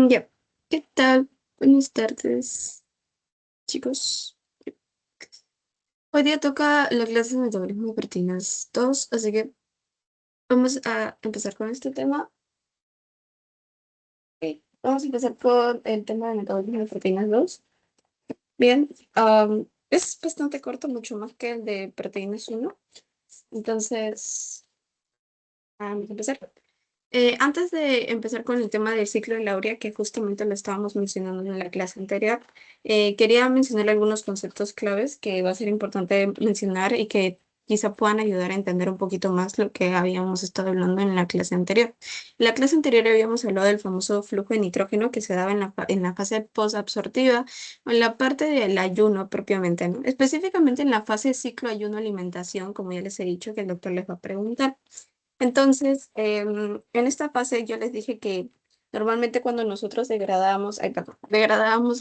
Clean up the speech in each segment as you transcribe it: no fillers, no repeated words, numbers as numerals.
Ya, ¿qué tal? Buenas tardes, chicos. Hoy día toca la clase de metabolismo de proteínas 2, así que vamos a empezar con este tema. Ok, vamos a empezar con el tema de metabolismo de proteínas 2. Bien, es bastante corto, mucho más que el de proteínas 1. Entonces, vamos a empezar. Antes de empezar con el tema del ciclo de Laurea, que justamente lo estábamos mencionando en la clase anterior, quería mencionar algunos conceptos claves que va a ser importante mencionar y que quizá puedan ayudar a entender un poquito más lo que habíamos estado hablando en la clase anterior. En la clase anterior habíamos hablado del famoso flujo de nitrógeno que se daba en la fase posabsortiva o en la parte del ayuno propiamente, ¿no? Específicamente en la fase ciclo ayuno-alimentación, como ya les he dicho, que el doctor les va a preguntar. Entonces, en esta fase yo les dije que normalmente cuando nosotros degradamos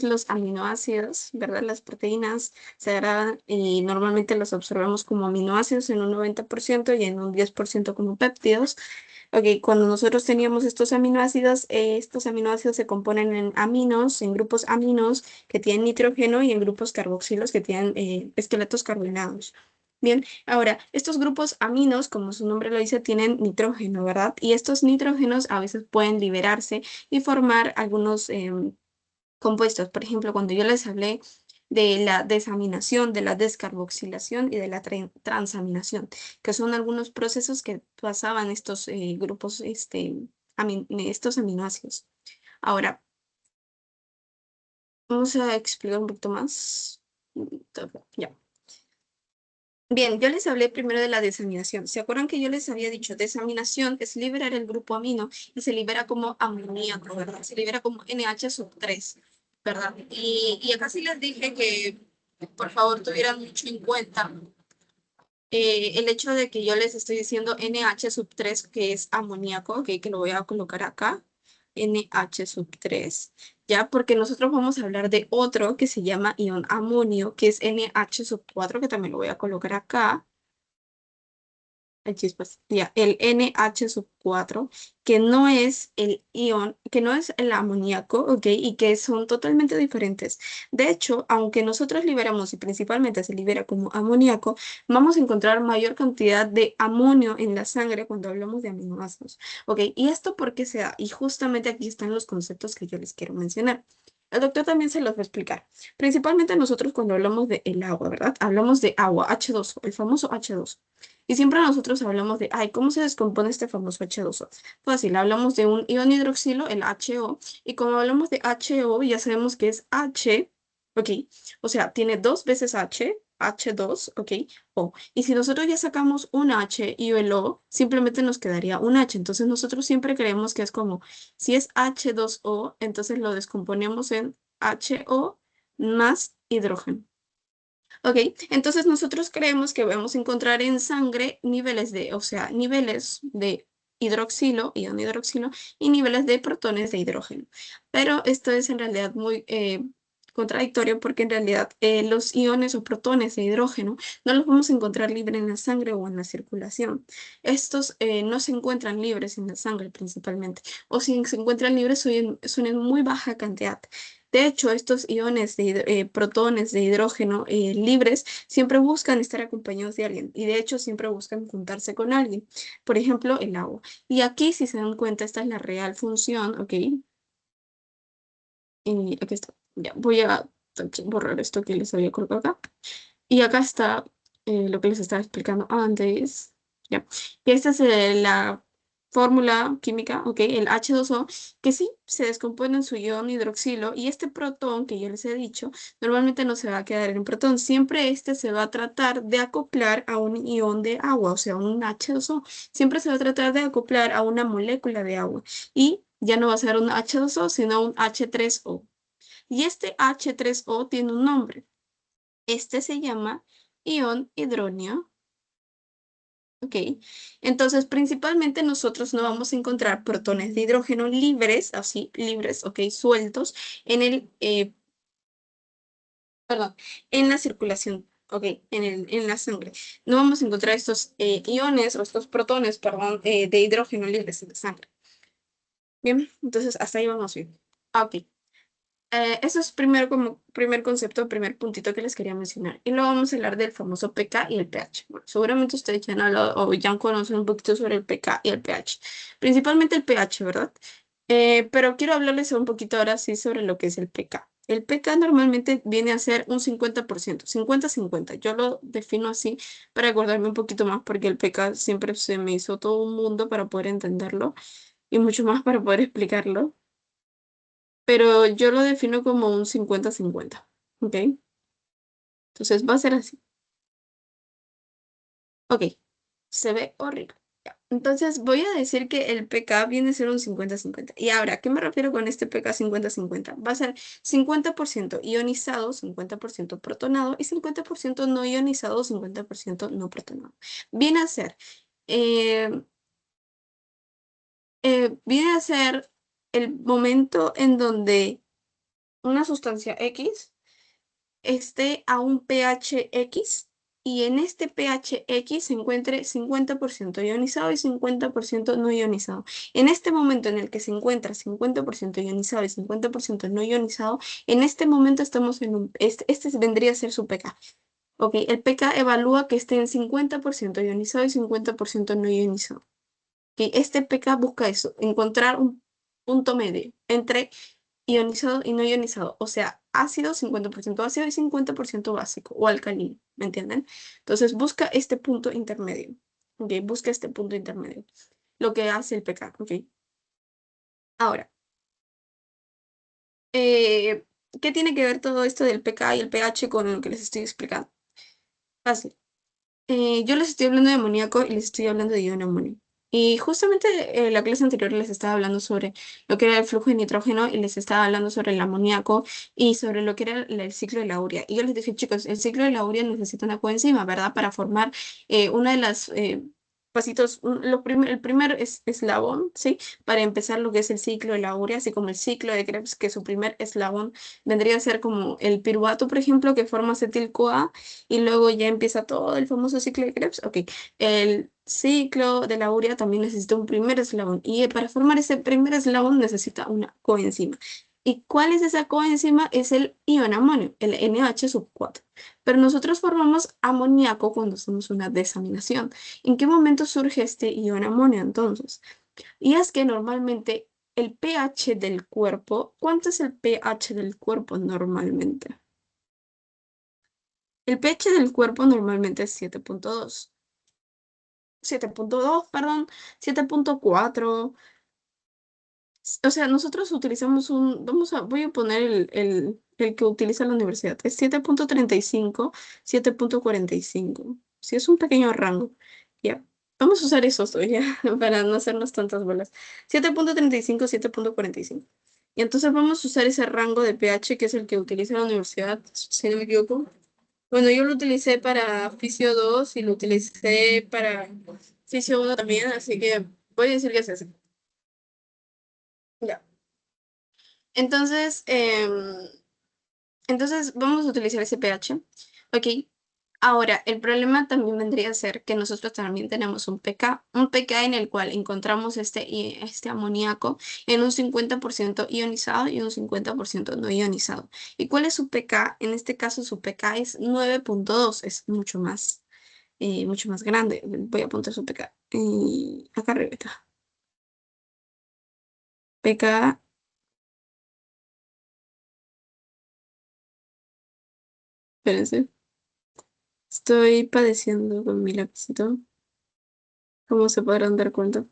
los aminoácidos, ¿verdad? Las proteínas se degradan y normalmente los absorbemos como aminoácidos en un 90% y en un 10% como péptidos. Ok, cuando nosotros teníamos estos aminoácidos se componen en aminos, en grupos aminos que tienen nitrógeno y en grupos carboxilos que tienen esqueletos carbonados. Bien, ahora, estos grupos aminos, como su nombre lo dice, tienen nitrógeno, ¿verdad? Y estos nitrógenos a veces pueden liberarse y formar algunos compuestos. Por ejemplo, cuando yo les hablé de la desaminación, de la descarboxilación y de la transaminación, que son algunos procesos que pasaban estos grupos, estos aminoácidos. Ahora, vamos a explicar un poquito más. Ya. Bien, yo les hablé primero de la desaminación. ¿Se acuerdan que yo les había dicho, desaminación es liberar el grupo amino y se libera como amoníaco, ¿verdad? Se libera como NH3, ¿verdad? Y acá sí les dije que por favor tuvieran mucho en cuenta el hecho de que yo les estoy diciendo NH3, que es amoníaco, ok, que lo voy a colocar acá, NH3, ¿ya? Porque nosotros vamos a hablar de otro que se llama ion amonio, que es NH4, que también lo voy a colocar acá. Ay, chispas. Ya, el NH4, que no es el ion, que no es el amoníaco, ¿ok? Y que son totalmente diferentes. De hecho, aunque nosotros liberamos y principalmente se libera como amoníaco, vamos a encontrar mayor cantidad de amonio en la sangre cuando hablamos de aminoácidos, ¿ok? ¿Y esto por qué se da? Y justamente aquí están los conceptos que yo les quiero mencionar. El doctor también se los va a explicar. Principalmente nosotros cuando hablamos de el agua, ¿verdad? Hablamos de agua, H2O, el famoso H2O. Y siempre nosotros hablamos de, ay, ¿cómo se descompone este famoso H2O? Fácil, hablamos de un ion hidroxilo, el HO, y como hablamos de HO, ya sabemos que es H, ok, o sea, tiene dos veces H, H2, ok, O. Y si nosotros ya sacamos un H y el O, simplemente nos quedaría un H. Entonces nosotros siempre creemos que es como, si es H2O, entonces lo descomponemos en HO más hidrógeno. Ok, entonces nosotros creemos que vamos a encontrar en sangre niveles de, o sea, niveles de hidroxilo, ion hidroxilo, y niveles de protones de hidrógeno. Pero esto es en realidad muy contradictorio porque en realidad los iones o protones de hidrógeno no los vamos a encontrar libres en la sangre o en la circulación. Estos no se encuentran libres en la sangre principalmente, o si se encuentran libres son en muy baja cantidad. De hecho, estos iones protones de hidrógeno libres siempre buscan estar acompañados de alguien y de hecho siempre buscan juntarse con alguien. Por ejemplo, el agua. Y aquí, si se dan cuenta, esta es la real función, ¿ok? Y aquí está. Ya, voy a borrar esto que les había colocado acá. Y acá está lo que les estaba explicando antes. Ya. Y esta es la fórmula química, ¿ok? El H2O, que sí se descompone en su ion hidroxilo. Y este protón que yo les he dicho, normalmente no se va a quedar en protón. Siempre este se va a tratar de acoplar a un ion de agua, o sea, un H2O. Siempre se va a tratar de acoplar a una molécula de agua. Y ya no va a ser un H2O, sino un H3O. Y este H3O tiene un nombre. Este se llama ion hidronio. Ok, entonces principalmente nosotros no vamos a encontrar protones de hidrógeno libres, así, libres, ok, sueltos en perdón, en la circulación, ok, en la sangre. No vamos a encontrar estos iones o estos protones, perdón, de hidrógeno libres en la sangre. Bien, entonces hasta ahí vamos bien. Ok. Eso es primero como primer concepto, primer puntito que les quería mencionar. Y luego vamos a hablar del famoso pK y el pH. Bueno, seguramente ustedes ya han hablado o ya conocen un poquito sobre el pK y el pH. Principalmente el pH, ¿verdad? Pero quiero hablarles un poquito ahora sí sobre lo que es el pK. El pK normalmente viene a ser un 50%, 50-50. Yo lo defino así para acordarme un poquito más porque el pK siempre se me hizo todo un mundo para poder entenderlo y mucho más para poder explicarlo, pero yo lo defino como un 50-50, ¿ok? Entonces va a ser así. Ok, se ve horrible. Ya. Entonces voy a decir que el pK viene a ser un 50-50. Y ahora, ¿a qué me refiero con este pK 50-50? Va a ser 50% ionizado, 50% protonado y 50% no ionizado, 50% no protonado. Viene a ser, eh, viene a ser el momento en donde una sustancia X esté a un pH X y en este pH X se encuentre 50% ionizado y 50% no ionizado. En este momento en el que se encuentra 50% ionizado y 50% no ionizado, en este momento estamos en un, este vendría a ser su pK. Ok, el pK evalúa que esté en 50% ionizado y 50% no ionizado. Ok, este pK busca eso, encontrar un punto medio entre ionizado y no ionizado, o sea, ácido 50% ácido y 50% básico o alcalino, ¿me entienden? Entonces busca este punto intermedio, ¿ok? Busca este punto intermedio, lo que hace el pK, ¿ok? Ahora, eh, ¿qué tiene que ver todo esto del pK y el pH con lo que les estoy explicando? Fácil. Yo les estoy hablando de amoníaco y les estoy hablando de ion amonio. Y justamente la clase anterior les estaba hablando sobre lo que era el flujo de nitrógeno y les estaba hablando sobre el amoníaco y sobre lo que era el ciclo de la urea. Y yo les dije, chicos, el ciclo de la urea necesita una coenzima, ¿verdad? Para formar una de las pasitos, el primer eslabón, ¿sí? Para empezar lo que es el ciclo de la urea, así como el ciclo de Krebs, que su primer eslabón vendría a ser como el piruvato, por ejemplo, que forma acetil-CoA y luego ya empieza todo el famoso ciclo de Krebs. Ok, el ciclo de la urea también necesita un primer eslabón y para formar ese primer eslabón necesita una coenzima. ¿Y cuál es esa coenzima? Es el ion amonio, el NH4. Pero nosotros formamos amoníaco cuando hacemos una desaminación. ¿En qué momento surge este ion amonio entonces? Y es que normalmente el pH del cuerpo, ¿cuánto es el pH del cuerpo normalmente? El pH del cuerpo normalmente es 7.2. 7.2, perdón, 7.4. O sea, nosotros utilizamos voy a poner el que utiliza la universidad. Es 7.35, 7.45. Sí, es un pequeño rango. Ya. Vamos a usar esos dos ya, para no hacernos tantas bolas. 7.35, 7.45. Y entonces vamos a usar ese rango de pH que es el que utiliza la universidad, si no me equivoco. Bueno, yo lo utilicé para Fisio 2 y lo utilicé para Fisio 1 también, así que voy a decir que es ese. Ya. Entonces, entonces vamos a utilizar ese pH. Ok. Ahora, el problema también vendría a ser que nosotros también tenemos un pK en el cual encontramos este amoníaco en un 50% ionizado y un 50% no ionizado. ¿Y cuál es su pK? En este caso, su pK es 9.2, es mucho más grande. Voy a apuntar su pK. Y acá arriba está. pK, espérense. Estoy padeciendo con mi lapicito. ¿Cómo se podrán dar cuenta?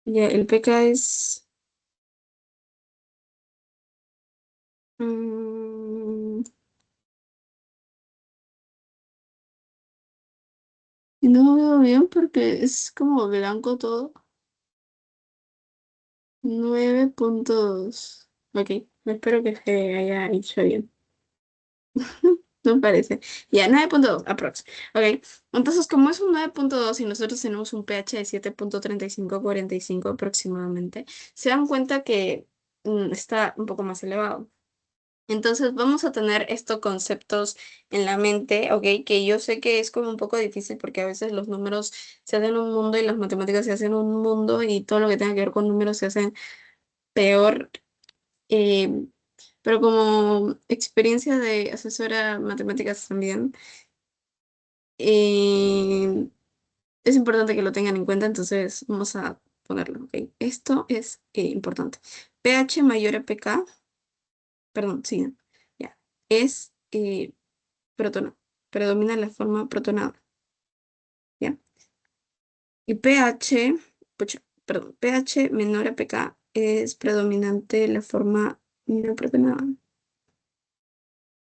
Ya, el pK es... mm, no veo bien porque es como blanco todo. 9.2. Ok, espero que se haya hecho bien. No parece. Ya, 9.2, aprox. Ok, entonces como es un 9.2 y nosotros tenemos un pH de 7.35-45 aproximadamente, se dan cuenta que está un poco más elevado. Entonces vamos a tener estos conceptos en la mente, ¿ok? Que yo sé que es como un poco difícil porque a veces los números se hacen un mundo y las matemáticas se hacen un mundo y todo lo que tenga que ver con números se hacen peor. eh, pero como experiencia de asesora matemáticas también, eh, es importante que lo tengan en cuenta, entonces vamos a ponerlo, ¿ok? Esto es importante. pH mayor a pK, perdón, sí, ya, es protonado, predomina la forma protonada, ¿ya? Y pH, pucha, perdón, pH menor a pK es predominante la forma no protonada,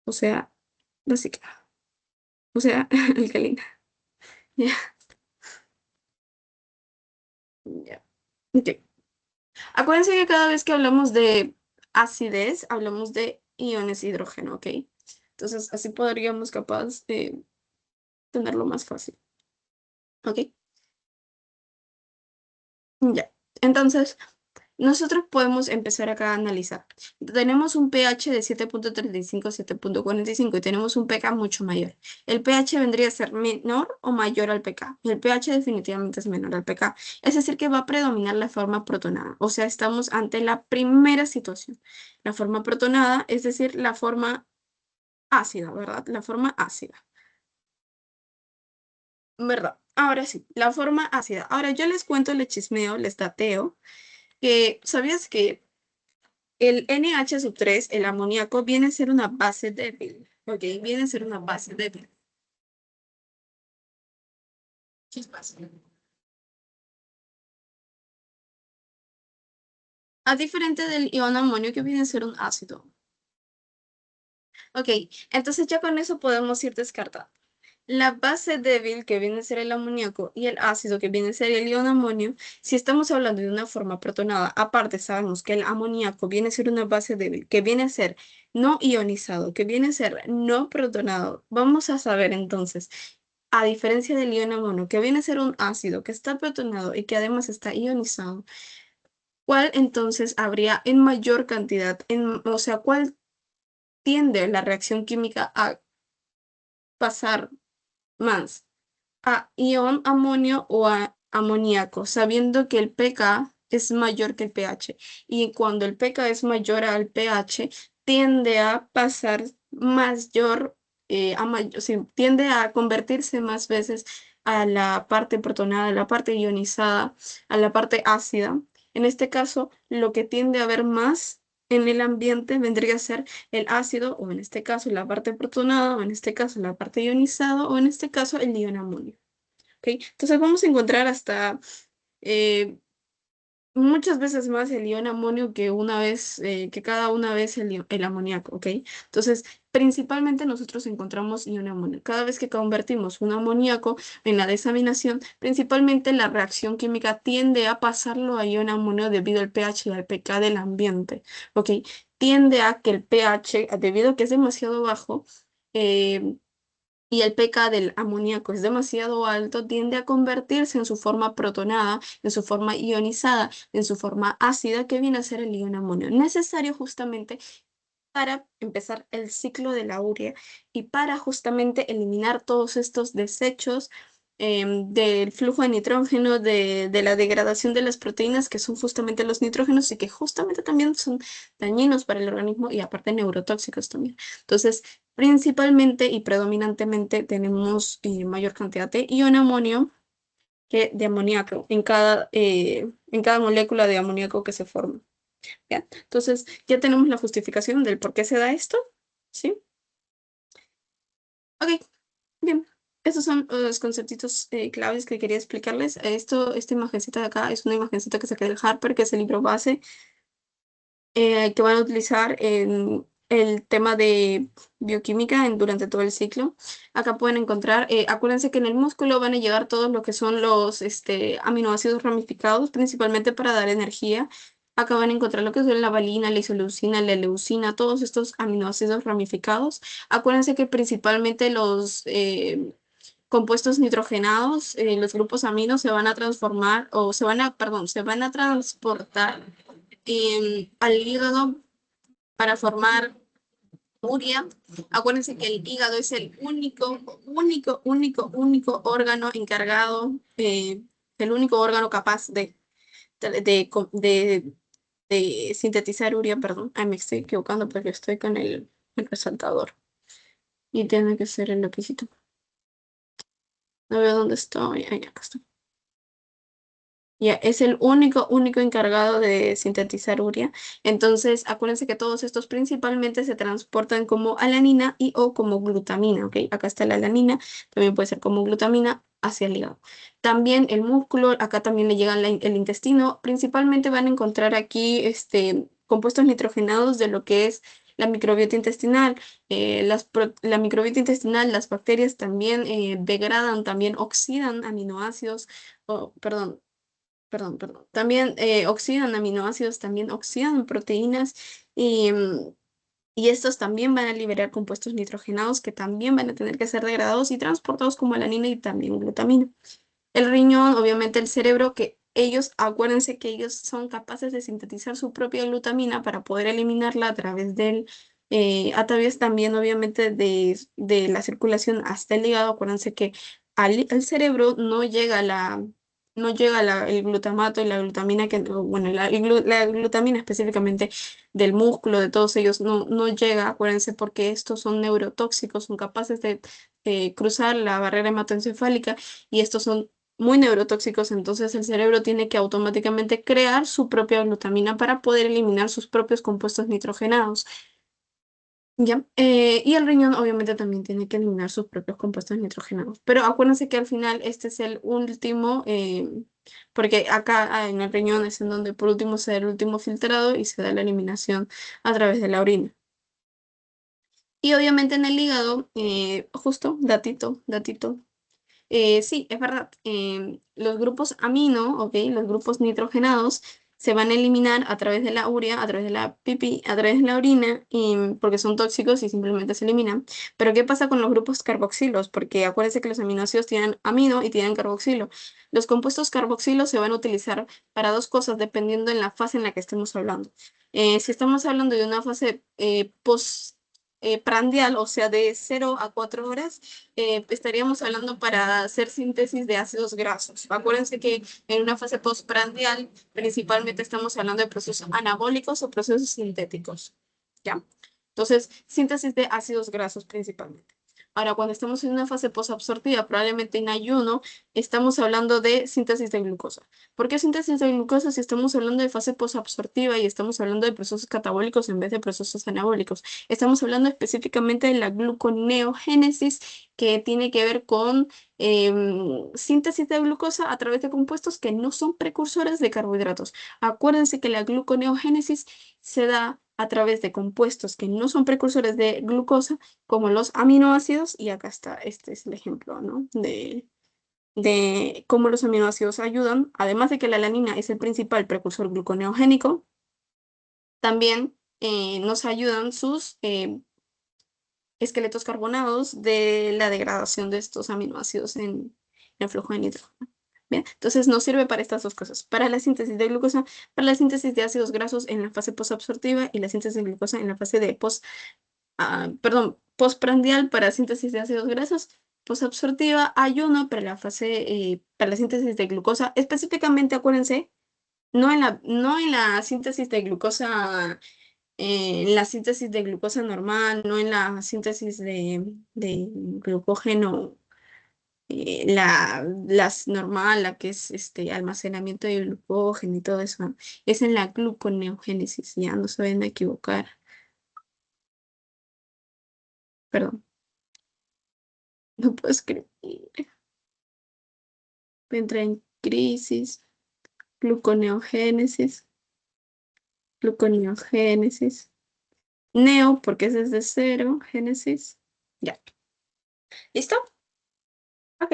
o sea, básica, o sea, alcalina, ¿ya? Ya. Ok. Acuérdense que cada vez que hablamos de acidez, hablamos de iones hidrógeno, ¿ok? Entonces, así podríamos capaz de tenerlo más fácil, ¿ok? Ya. Entonces, nosotros podemos empezar acá a analizar. Tenemos un pH de 7.35, 7.45 y tenemos un pK mucho mayor. El pH vendría a ser menor o mayor al pK. El pH definitivamente es menor al pK. Es decir, que va a predominar la forma protonada. O sea, estamos ante la primera situación. La forma protonada, es decir, la forma ácida, ¿verdad? La forma ácida. ¿Verdad? Ahora sí, la forma ácida. Ahora yo les cuento, les chismeo, les dateo, que ¿sabías que el NH3, el amoníaco, viene a ser una base débil? Ok, viene a ser una base débil. ¿Qué es base? A diferente del ion amonio que viene a ser un ácido. Ok, entonces ya con eso podemos ir descartando. La base débil, que viene a ser el amoníaco, y el ácido, que viene a ser el ion amonio, si estamos hablando de una forma protonada, aparte sabemos que el amoníaco viene a ser una base débil, que viene a ser no ionizado, que viene a ser no protonado, vamos a saber entonces, a diferencia del ion amonio, que viene a ser un ácido, que está protonado y que además está ionizado, ¿cuál entonces habría en mayor cantidad, o sea, cuál tiende la reacción química a pasar más? A ion amonio o a amoníaco, sabiendo que el pK es mayor que el pH. Y cuando el pK es mayor al pH, tiende a pasar mayor, sí, tiende a convertirse más veces a la parte protonada, a la parte ionizada, a la parte ácida. En este caso, lo que tiende a haber más en el ambiente vendría a ser el ácido, o en este caso la parte protonada, o en este caso la parte ionizada, o en este caso el ion amonio. ¿Ok? Entonces vamos a encontrar hasta eh, muchas veces más el ion amonio que una vez, que cada una vez el amoníaco, ¿ok? Entonces, principalmente nosotros encontramos ion amonio. Cada vez que convertimos un amoníaco en la desaminación, principalmente la reacción química tiende a pasarlo a ion amonio debido al pH y al pK del ambiente, ¿ok? Tiende a que el pH, debido a que es demasiado bajo, eh, y el pK del amoníaco es demasiado alto, tiende a convertirse en su forma protonada, en su forma ionizada, en su forma ácida, que viene a ser el ion amonio, necesario justamente para empezar el ciclo de la urea y para justamente eliminar todos estos desechos del flujo de nitrógeno, de la degradación de las proteínas, que son justamente los nitrógenos y que justamente también son dañinos para el organismo y aparte neurotóxicos también. Entonces, principalmente y predominantemente tenemos mayor cantidad de ion amonio que de amoníaco en cada molécula de amoníaco que se forma. Bien, entonces ya tenemos la justificación del por qué se da esto, ¿sí? Ok, bien. Estos son los conceptitos claves que quería explicarles. Esta imagencita de acá es una imagencita que saqué del Harper, que es el libro base que van a utilizar en el tema de bioquímica durante todo el ciclo. Acá pueden encontrar, acuérdense que en el músculo van a llegar todos lo que son los aminoácidos ramificados, principalmente para dar energía. Acá van a encontrar lo que son la valina, la isoleucina, la leucina, todos estos aminoácidos ramificados. Acuérdense que principalmente los compuestos nitrogenados, los grupos aminos se van a transformar o perdón, se van a transportar al hígado para formar urea. Acuérdense que el hígado es el único órgano encargado, el único órgano capaz de, de sintetizar urea, perdón. Ay, me estoy equivocando porque estoy con el resaltador. Y tiene que ser el lapicito. No veo dónde estoy. Ahí, acá estoy. Ya, es el único encargado de sintetizar urea. Entonces, acuérdense que todos estos principalmente se transportan como alanina y o como glutamina, ¿ok? Acá está la alanina, también puede ser como glutamina hacia el hígado. También el músculo, acá también le llega el intestino. Principalmente van a encontrar aquí compuestos nitrogenados de lo que es la microbiota intestinal. La microbiota intestinal, las bacterias también degradan, también oxidan aminoácidos, perdón. También oxidan aminoácidos, también oxidan proteínas y estos también van a liberar compuestos nitrogenados que también van a tener que ser degradados y transportados como alanina y también glutamina. El riñón, obviamente el cerebro, que ellos, acuérdense que ellos son capaces de sintetizar su propia glutamina para poder eliminarla a través a través también obviamente de la circulación hasta el hígado. Acuérdense que al cerebro no llega el glutamato y la glutamina, bueno, la glutamina específicamente del músculo, de todos ellos, no llega, acuérdense, porque estos son neurotóxicos, son capaces de cruzar la barrera hematoencefálica y estos son muy neurotóxicos, entonces el cerebro tiene que automáticamente crear su propia glutamina para poder eliminar sus propios compuestos nitrogenados. ¿Ya? Y el riñón obviamente también tiene que eliminar sus propios compuestos nitrogenados. Pero acuérdense que al final este es el último, porque acá en el riñón es en donde por último se da el último filtrado y se da la eliminación a través de la orina. Y obviamente en el hígado, justo, datito. Sí, es verdad. Los grupos amino, ¿ok? Los grupos nitrogenados se van a eliminar a través de la urea, a través de la pipí, a través de la orina, porque son tóxicos y simplemente se eliminan. Pero ¿qué pasa con los grupos carboxilos? Porque acuérdense que los aminoácidos tienen amino y tienen carboxilo. Los compuestos carboxilos se van a utilizar para dos cosas dependiendo en la fase en la que estemos hablando. Si estamos hablando de una fase prandial, o sea, de 0 a 4 horas, estaríamos hablando para hacer síntesis de ácidos grasos. Acuérdense que en una fase postprandial principalmente estamos hablando de procesos anabólicos o procesos sintéticos. ¿Ya? Entonces, síntesis de ácidos grasos principalmente. Ahora, cuando estamos en una fase posabsortiva, probablemente en ayuno, estamos hablando de síntesis de glucosa. ¿Por qué síntesis de glucosa si estamos hablando de fase posabsortiva y estamos hablando de procesos catabólicos en vez de procesos anabólicos? Estamos hablando específicamente de la gluconeogénesis, que tiene que ver con síntesis de glucosa a través de compuestos que no son precursores de carbohidratos. Acuérdense que la gluconeogénesis se da a través de compuestos que no son precursores de glucosa, como los aminoácidos, y acá está, este es el ejemplo, ¿no? De cómo los aminoácidos ayudan, además de que la alanina es el principal precursor gluconeogénico, también nos ayudan sus esqueletos carbonados de la degradación de estos aminoácidos en el flujo de nitrógeno. Bien, entonces nos sirve para estas dos cosas, para la síntesis de glucosa, para la síntesis de ácidos grasos en la fase posabsortiva y la síntesis de glucosa en la fase de postprandial para síntesis de ácidos grasos, posabsortiva, ayuno para la fase, para la síntesis de glucosa, específicamente acuérdense, no en la síntesis de glucosa, en la síntesis de glucosa normal, no en la síntesis de glucógeno, las normal, la que es almacenamiento de glucógeno y todo eso, ¿no? Es en la gluconeogénesis, ya no se vayan a equivocar, perdón, no puedo escribir, entra en crisis, gluconeogénesis, gluconeogénesis, neo, porque ese es de 0, génesis, ya, ¿listo? Ok,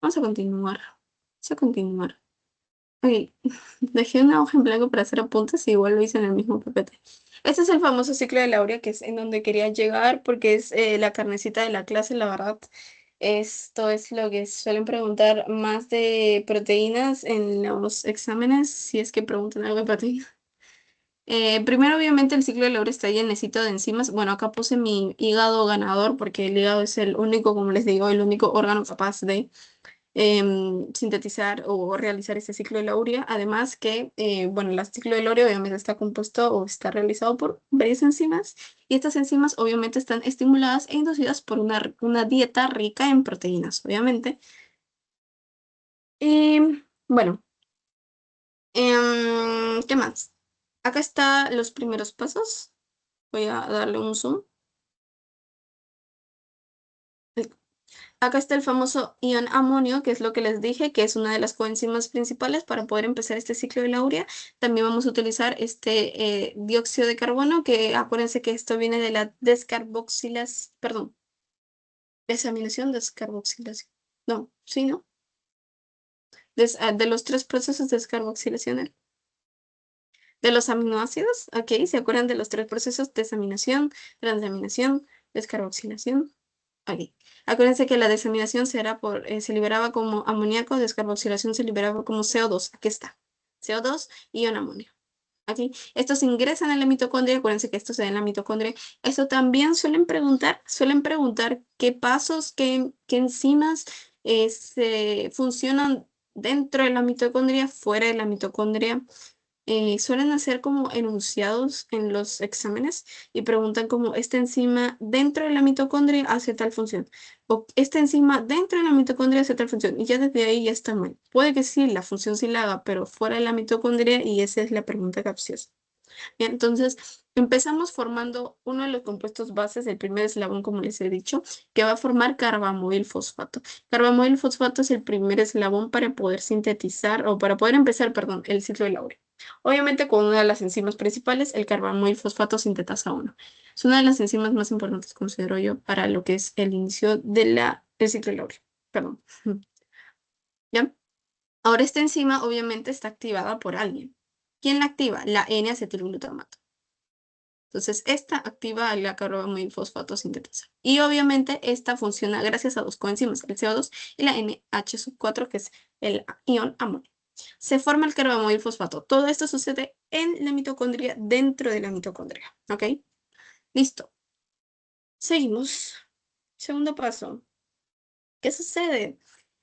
vamos a continuar, vamos a continuar. Ok, dejé una hoja en blanco para hacer apuntes y igual lo hice en el mismo PPT. Este es el famoso ciclo de Laurea, que es en donde quería llegar porque es la carnecita de la clase, la verdad. Esto es lo que suelen preguntar más de proteínas en los exámenes, si es que preguntan algo de proteínas. Primero, obviamente, el ciclo de Lowry está llenecito de enzimas. Bueno, acá puse mi hígado ganador porque el hígado es el único, como les digo, el único órgano capaz de sintetizar o realizar este ciclo de Lauria. Además que, bueno, el ciclo de Lauria obviamente está compuesto o está realizado por varias enzimas y estas enzimas obviamente están estimuladas e inducidas por una dieta rica en proteínas, obviamente. Y bueno, ¿qué más? Acá están los primeros pasos. Voy a darle un zoom. Acá está el famoso ion amonio, que es lo que les dije, que es una de las coenzimas principales para poder empezar este ciclo de la urea. También vamos a utilizar este dióxido de carbono, que acuérdense que esto viene de la descarboxilación, perdón, desaminación, descarboxilación. No, sí, ¿no? De los tres procesos de descarboxilación. De los aminoácidos, ¿ok? ¿Se acuerdan de los tres procesos? Desaminación, transaminación, descarboxilación. Ok. Acuérdense que la desaminación se liberaba como amoníaco, descarboxilación se liberaba como CO2. Aquí está. CO2, ion amonio. Aquí. Estos ingresan a la mitocondria. Acuérdense que esto se da en la mitocondria. Esto también suelen preguntar qué pasos, qué enzimas funcionan dentro de la mitocondria, fuera de la mitocondria. Suelen hacer como enunciados en los exámenes y preguntan como esta enzima dentro de la mitocondria hace tal función o esta enzima dentro de la mitocondria hace tal función y ya desde ahí ya está mal. Puede que sí, la función sí la haga, pero fuera de la mitocondria y esa es la pregunta capciosa. Bien, entonces, empezamos formando uno de los compuestos bases, el primer eslabón, como les he dicho, que va a formar carbamoil fosfato. Carbamoil fosfato es el primer eslabón para poder sintetizar, o para poder empezar, perdón, el ciclo de Laurea. Obviamente, con una de las enzimas principales, el carbamoil fosfato sintetasa 1. Es una de las enzimas más importantes, considero yo, para lo que es el inicio del ciclo de Laurea. Perdón. ¿Ya? Ahora, esta enzima, obviamente, está activada por alguien. ¿Quién la activa? La N-acetilglutamato. Entonces, esta activa la carbamoilfosfato sintetasa. Y obviamente, esta funciona gracias a dos coenzimas, el CO2 y la NH4, que es el ion amonio. Se forma el carbamoilfosfato. Todo esto sucede en la mitocondria, dentro de la mitocondria. ¿Ok? Listo. Seguimos. Segundo paso. ¿Qué sucede?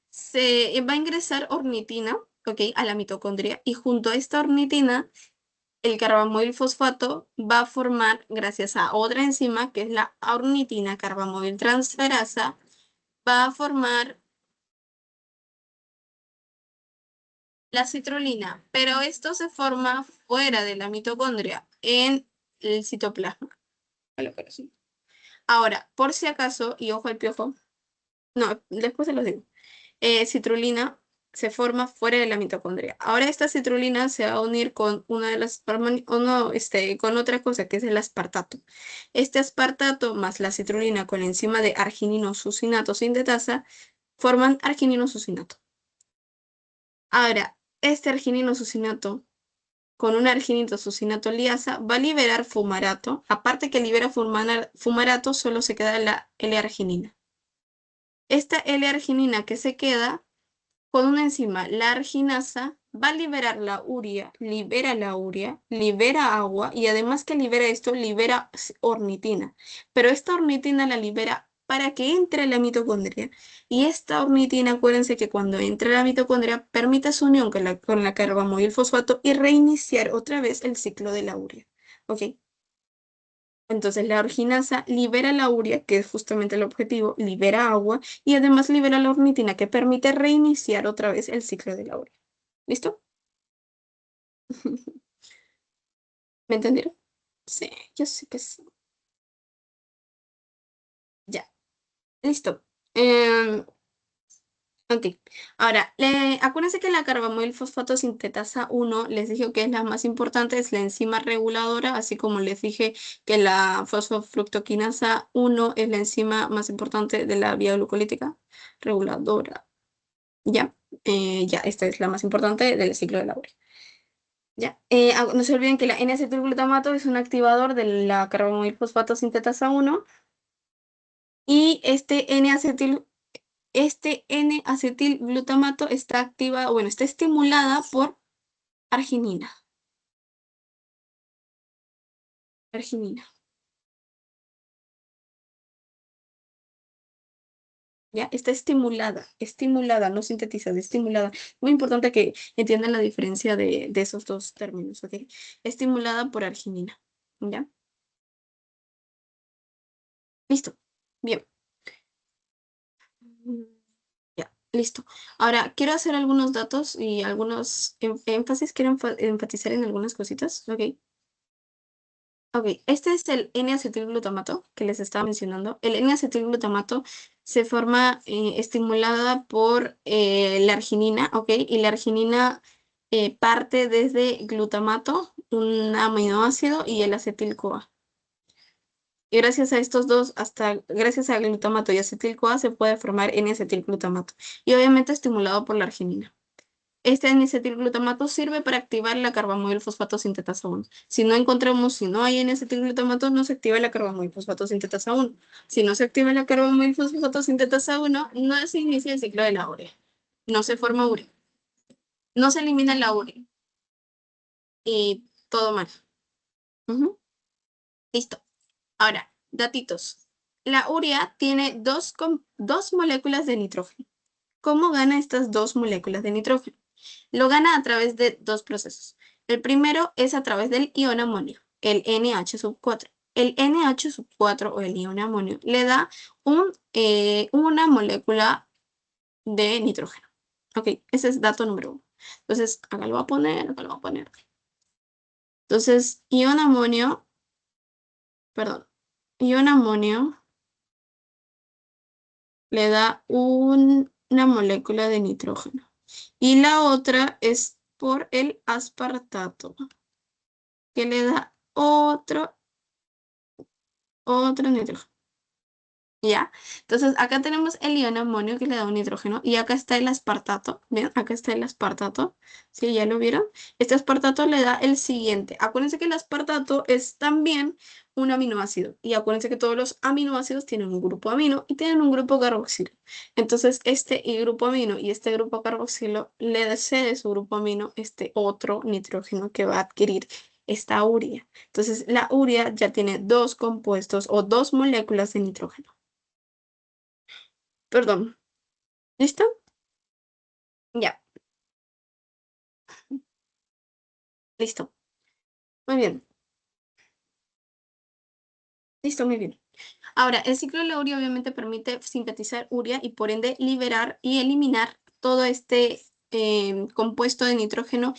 Se va a ingresar ornitina, ¿ok? A la mitocondria y junto a esta ornitina el carbamoil fosfato va a formar, gracias a otra enzima, que es la ornitina carbamoil transferasa, va a formar la citrulina, pero esto se forma fuera de la mitocondria, en el citoplasma. Ahora, por si acaso, y ojo al piojo, no, después se los digo. Citrulina se forma fuera de la mitocondria. Ahora esta citrulina se va a unir con una de las con otra cosa que es el aspartato. Este aspartato más la citrulina con la enzima de arginino sucinato sintetasa forman arginino sucinato. Ahora, este arginino sucinato con un arginito sucinato liasa va a liberar fumarato. Aparte que libera fumarato, solo se queda la L-arginina. Esta L-arginina que se queda con una enzima, la arginasa, va a liberar la urea, libera agua y además que libera esto, libera ornitina. Pero esta ornitina la libera para que entre a la mitocondria. Y esta ornitina, acuérdense que cuando entra a la mitocondria, permite su unión con la carbamoil fosfato y reiniciar otra vez el ciclo de la urea. ¿Ok? Entonces la orginasa libera la urea, que es justamente el objetivo, libera agua y además libera la ornitina, que permite reiniciar otra vez el ciclo de la urea. ¿Listo? ¿Me entendieron? Sí, yo sé que sí. Ya, listo. Ok, ahora, acuérdense que la carbamoil fosfato sintetasa 1, les dije que es la más importante, es la enzima reguladora, así como les dije que la fosfofructoquinasa 1 es la enzima más importante de la vía glucolítica reguladora. Ya, ya, esta es la más importante del ciclo de la urea. Ya, no se olviden que la N-acetilglutamato es un activador de la carbamoil fosfato sintetasa 1 y este N-acetilglutamato está activa, bueno, está estimulada por arginina. arginina. ¿Ya? Está estimulada, no sintetizada, estimulada. Muy importante que entiendan la diferencia de esos dos términos, ¿ok? Estimulada por arginina, ¿ya? Listo. Bien. Ya, listo. Ahora, quiero hacer algunos datos y algunos énfasis. Quiero enfatizar en algunas cositas, ¿ok? Ok, este es el N-acetilglutamato que les estaba mencionando. El N-acetilglutamato se forma estimulada por la arginina, ¿ok? Y la arginina parte desde glutamato, un aminoácido, y el acetil-CoA. Y gracias a estos dos, gracias a glutamato y acetil-CoA, se puede formar N-acetilglutamato. Y obviamente estimulado por la arginina. Este N-acetilglutamato sirve para activar la carbamoil fosfato sintetasa 1. Si no hay N-acetilglutamato, no se activa la carbamoil fosfato sintetasa 1. Si no se activa la carbamoil fosfato sintetasa 1, no se inicia el ciclo de la urea. No se forma urea. No se elimina la urea. Y todo mal. Ujú. Listo. Ahora, datitos. La urea tiene dos moléculas de nitrógeno. ¿Cómo gana estas dos moléculas de nitrógeno? Lo gana a través de dos procesos. El primero es a través del ion amonio, el NH4. El NH4 o el ion amonio le da una molécula de nitrógeno. Ok, ese es dato número uno. Entonces, acá lo voy a poner, acá lo voy a poner. Entonces, ion amonio le da una molécula de nitrógeno. Y la otra es por el aspartato, que le da otro nitrógeno. ¿Ya? Entonces, acá tenemos el ion amonio que le da un nitrógeno y acá está el aspartato. ¿Ven? Acá está el aspartato. ¿Sí? ¿Ya lo vieron? Este aspartato le da el siguiente. Acuérdense que el aspartato es también un aminoácido. Y acuérdense que todos los aminoácidos tienen un grupo amino y tienen un grupo carboxilo. Entonces, este y grupo amino y este grupo carboxilo le cede su grupo amino este otro nitrógeno que va a adquirir esta urea. Entonces, la urea ya tiene dos compuestos o dos moléculas de nitrógeno. Perdón. ¿Listo? Ya, listo. Muy bien. Listo, muy bien. Ahora, el ciclo de la urea obviamente permite sintetizar urea y por ende liberar y eliminar todo este compuesto de nitrógeno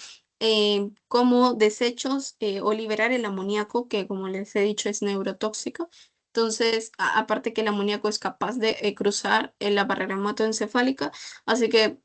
como desechos o liberar el amoníaco, que como les he dicho es neurotóxico. Entonces, aparte que el amoníaco es capaz de cruzar la barrera hematoencefálica, así que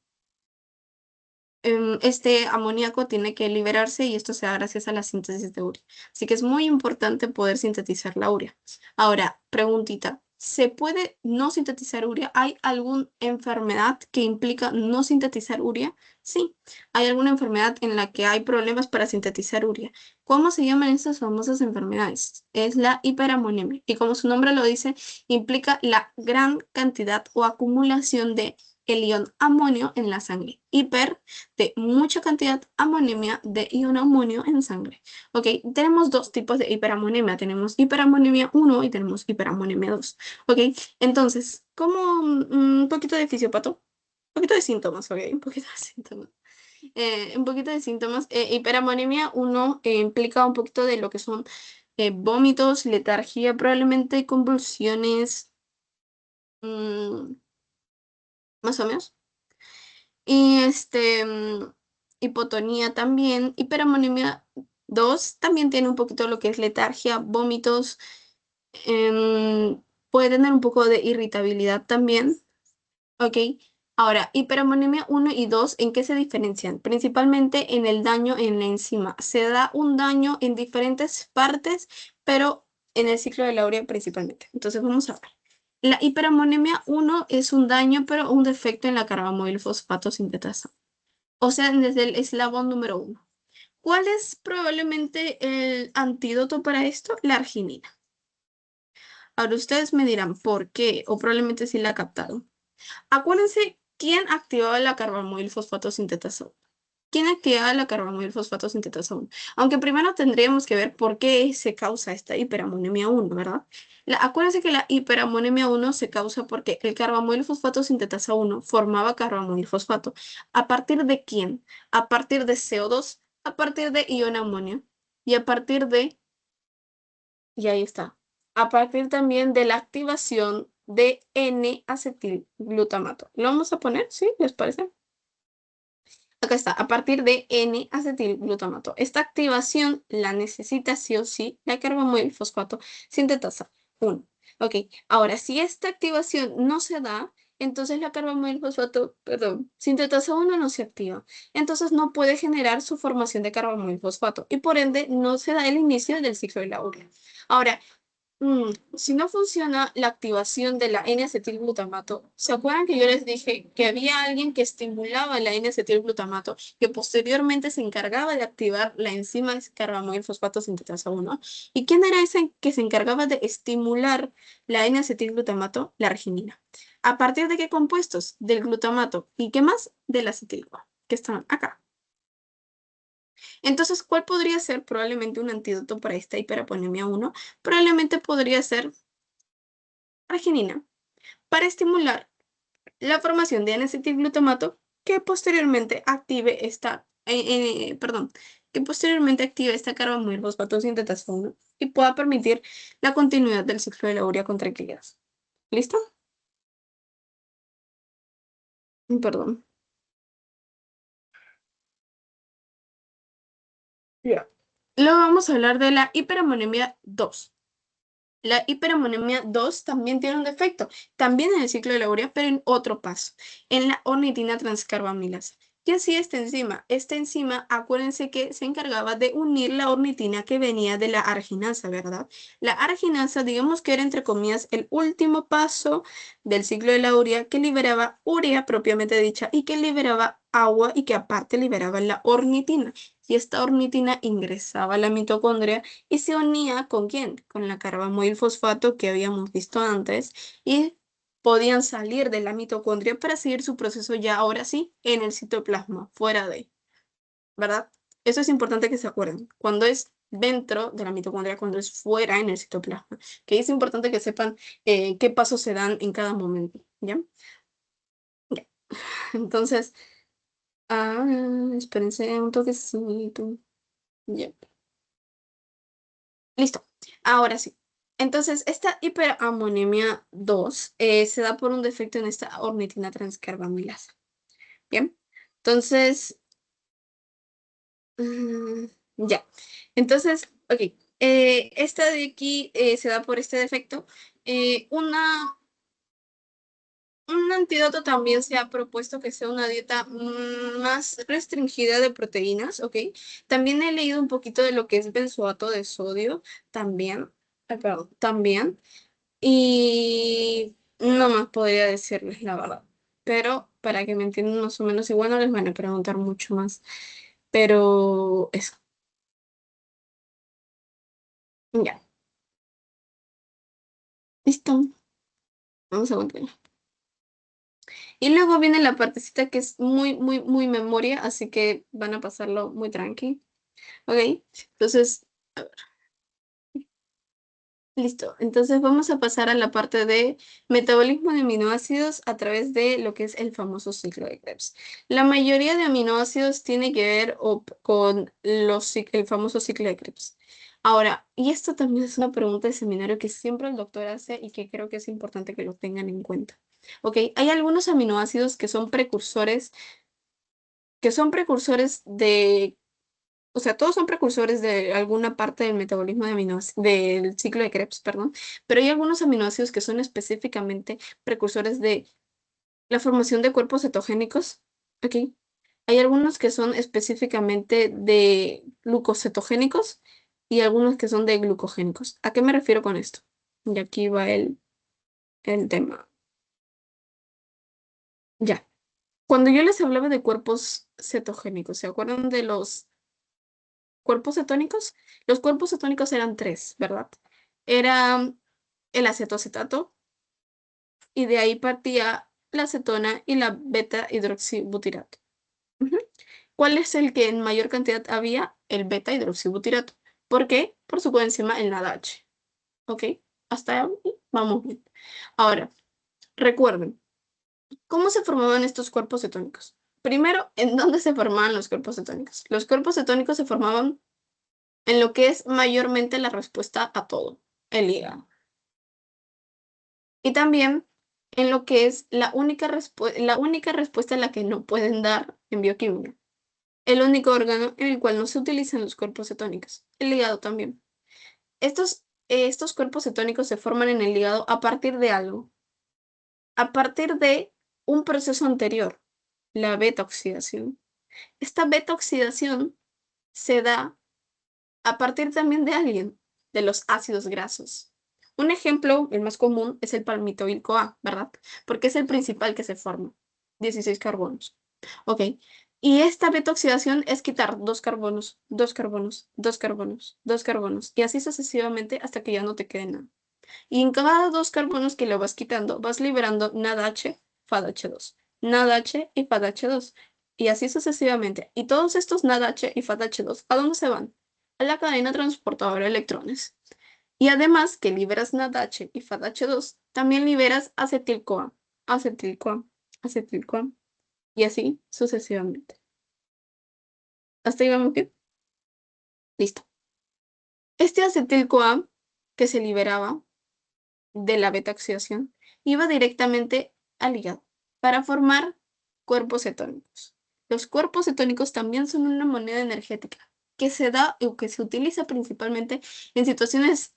este amoníaco tiene que liberarse y esto se da gracias a la síntesis de urea. Así que es muy importante poder sintetizar la urea. Ahora, preguntita, ¿se puede no sintetizar urea? ¿Hay alguna enfermedad que implica no sintetizar urea? Sí, hay alguna enfermedad en la que hay problemas para sintetizar urea. ¿Cómo se llaman estas famosas enfermedades? Es la hiperamonemia y como su nombre lo dice, implica la gran cantidad o acumulación de el ion amonio en la sangre. Hiper de mucha cantidad amonemia de ion amonio en sangre. Ok, tenemos dos tipos de hiperamonemia. Tenemos hiperamonemia 1 y tenemos hiperamonemia 2. Ok, entonces, como un poquito de fisiopato, un poquito de síntomas, ok, un poquito de síntomas. Un poquito de síntomas. Hiperamonemia 1 implica un poquito de lo que son vómitos, letargia, probablemente convulsiones, mm, más o menos. Y hipotonía también. Hiperamonemia 2 también tiene un poquito lo que es letargia, vómitos. Puede tener un poco de irritabilidad también. Ok. Ahora, hiperamonemia 1 y 2, ¿en qué se diferencian? Principalmente en el daño en la enzima. Se da un daño en diferentes partes, pero en el ciclo de la urea principalmente. Entonces vamos a ver. La hiperamonemia 1 es un daño, pero un defecto en la carbamoil fosfato sintetasa. O sea, desde el eslabón número 1. ¿Cuál es probablemente el antídoto para esto? La arginina. Ahora ustedes me dirán por qué, o probablemente sí la captaron. Acuérdense quién activaba la carbamoil fosfato sintetasa. ¿Quién activa la carbamoil fosfato sintetasa 1? Aunque primero tendríamos que ver por qué se causa esta hiperamonemia 1, ¿verdad? Acuérdense que la hiperamonemia 1 se causa porque el carbamoil fosfato sintetasa 1 formaba carbamoil fosfato. ¿A partir de quién? A partir de CO2, a partir de ion amonio y a partir de... Y ahí está. A partir también de la activación de N-acetilglutamato. ¿Lo vamos a poner? ¿Sí? ¿Les parece? Acá está, a partir de N-acetilglutamato. Esta activación la necesita sí o sí la carbamoil fosfato sintetasa 1. Ok, ahora si esta activación no se da, entonces la carbamoil fosfato, perdón, sintetasa 1 no se activa. Entonces no puede generar su formación de carbamoil fosfato y por ende no se da el inicio del ciclo de la urea. Ahora, si no funciona la activación de la N-acetilglutamato, ¿se acuerdan que yo les dije que había alguien que estimulaba la N-acetilglutamato que posteriormente se encargaba de activar la enzima carbamoil fosfato sintetasa 1? ¿Y quién era ese que se encargaba de estimular la N-acetilglutamato? La arginina. ¿A partir de qué compuestos? Del glutamato. ¿Y qué más? Del acetilco, que están acá. Entonces, ¿cuál podría ser probablemente un antídoto para esta hiperaponemia 1? Probablemente podría ser arginina para estimular la formación de N-acetilglutamato que posteriormente active esta, perdón, que posteriormente active esta carbamoil fosfato sintetasa 1 y pueda permitir la continuidad del ciclo de la urea con tranquilidad. ¿Listo? Perdón. Ya. Luego vamos a hablar de la hiperamonemia 2. La hiperamonemia 2 también tiene un defecto, también en el ciclo de la urea, pero en otro paso, en la ornitina transcarbamilasa. ¿Qué hacía esta enzima? Esta enzima, acuérdense que se encargaba de unir la ornitina que venía de la arginasa, ¿verdad? La arginasa, digamos que era entre comillas el último paso del ciclo de la urea que liberaba urea propiamente dicha y que liberaba agua y que aparte liberaba la ornitina. Y esta ornitina ingresaba a la mitocondria y se unía ¿con quién? Con la carbamoil fosfato que habíamos visto antes y podían salir de la mitocondria para seguir su proceso ya ahora sí en el citoplasma, fuera de, ¿verdad? Eso es importante que se acuerden. Cuando es dentro de la mitocondria, cuando es fuera en el citoplasma, que es importante que sepan qué pasos se dan en cada momento, ¿ya? Ya. Entonces, espérense un toquecito. Ya. Listo. Ahora sí. Entonces, esta hiperamonemia 2 se da por un defecto en esta ornitina transcarbamilasa. Bien. Entonces, mm, ya. Entonces, ok. Esta de aquí se da por este defecto. Un antídoto también se ha propuesto que sea una dieta más restringida de proteínas, ¿ok? También he leído un poquito de lo que es benzoato de sodio, también, perdón, también. Y no más podría decirles la verdad. Pero para que me entiendan más o menos, igual no les van a preguntar mucho más. Pero eso, ya. Listo. Vamos a continuar. Y luego viene la partecita que es muy, muy, muy memoria, así que van a pasarlo muy tranqui. ¿Ok? Entonces, listo. Entonces vamos a pasar a la parte de metabolismo de aminoácidos a través de lo que es el famoso ciclo de Krebs. La mayoría de aminoácidos tiene que ver con el famoso ciclo de Krebs. Ahora, y esto también es una pregunta de seminario que siempre el doctor hace y que creo que es importante que lo tengan en cuenta. ¿Ok? Hay algunos aminoácidos que son precursores de, o sea, todos son precursores de alguna parte del metabolismo de aminoácidos, del ciclo de Krebs, perdón, pero hay algunos aminoácidos que son específicamente precursores de la formación de cuerpos cetogénicos, ¿ok? Hay algunos que son específicamente de glucocetogénicos y algunos que son de glucogénicos. ¿A qué me refiero con esto? Y aquí va el tema. Ya. Cuando yo les hablaba de cuerpos cetogénicos, ¿se acuerdan de los cuerpos cetónicos? Los cuerpos cetónicos eran tres, ¿verdad? Era el acetoacetato y de ahí partía la acetona y la beta hidroxibutirato. Ujú. ¿Cuál es el que en mayor cantidad había? El beta hidroxibutirato. ¿Por qué? Por su coenzima el NADH. ¿Ok? Hasta ahí vamos bien. Ahora, recuerden, ¿cómo se formaban estos cuerpos cetónicos? Primero, ¿en dónde se formaban los cuerpos cetónicos? Los cuerpos cetónicos se formaban en lo que es mayormente la respuesta a todo, el hígado. Y también en lo que es la única respuesta a la que no pueden dar en bioquímica. El único órgano en el cual no se utilizan los cuerpos cetónicos. El hígado también. Estos cuerpos cetónicos se forman en el hígado a partir de algo. A partir de un proceso anterior, la beta-oxidación. Esta beta-oxidación se da a partir también de alguien, de los ácidos grasos. Un ejemplo, el más común, es el palmitoil-CoA, ¿verdad? Porque es el principal que se forma, 16 carbonos. Ok, y esta beta-oxidación es quitar dos carbonos, dos carbonos, dos carbonos, dos carbonos, y así sucesivamente hasta que ya no te quede nada. Y en cada dos carbonos que lo vas quitando, vas liberando NADH, FADH2, NADH y FADH2, y así sucesivamente. Y todos estos NADH y FADH2, ¿a dónde se van? A la cadena transportadora de electrones. Y además que liberas NADH y FADH2, también liberas acetil-CoA, acetil-CoA, acetil-CoA, y así sucesivamente. ¿Hasta ahí vamos bien? Listo. Este acetil-CoA que se liberaba de la beta-oxidación iba directamente al hígado para formar cuerpos cetónicos. Los cuerpos cetónicos también son una moneda energética que se da o que se utiliza principalmente en situaciones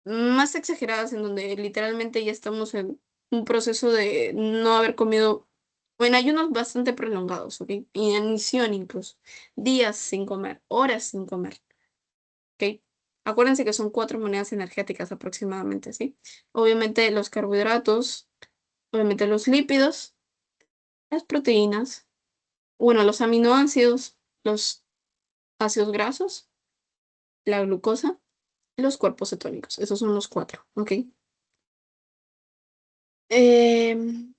más exageradas, en donde literalmente ya estamos en un proceso de no haber comido, o en ayunos bastante prolongados, ¿ok? Inanición incluso, días sin comer, horas sin comer. ¿Ok? Acuérdense que son 4 monedas energéticas aproximadamente, ¿sí? Obviamente los carbohidratos, obviamente los lípidos, las proteínas, bueno, los aminoácidos, los ácidos grasos, la glucosa, los cuerpos cetónicos. Esos son los 4, ¿ok? Em,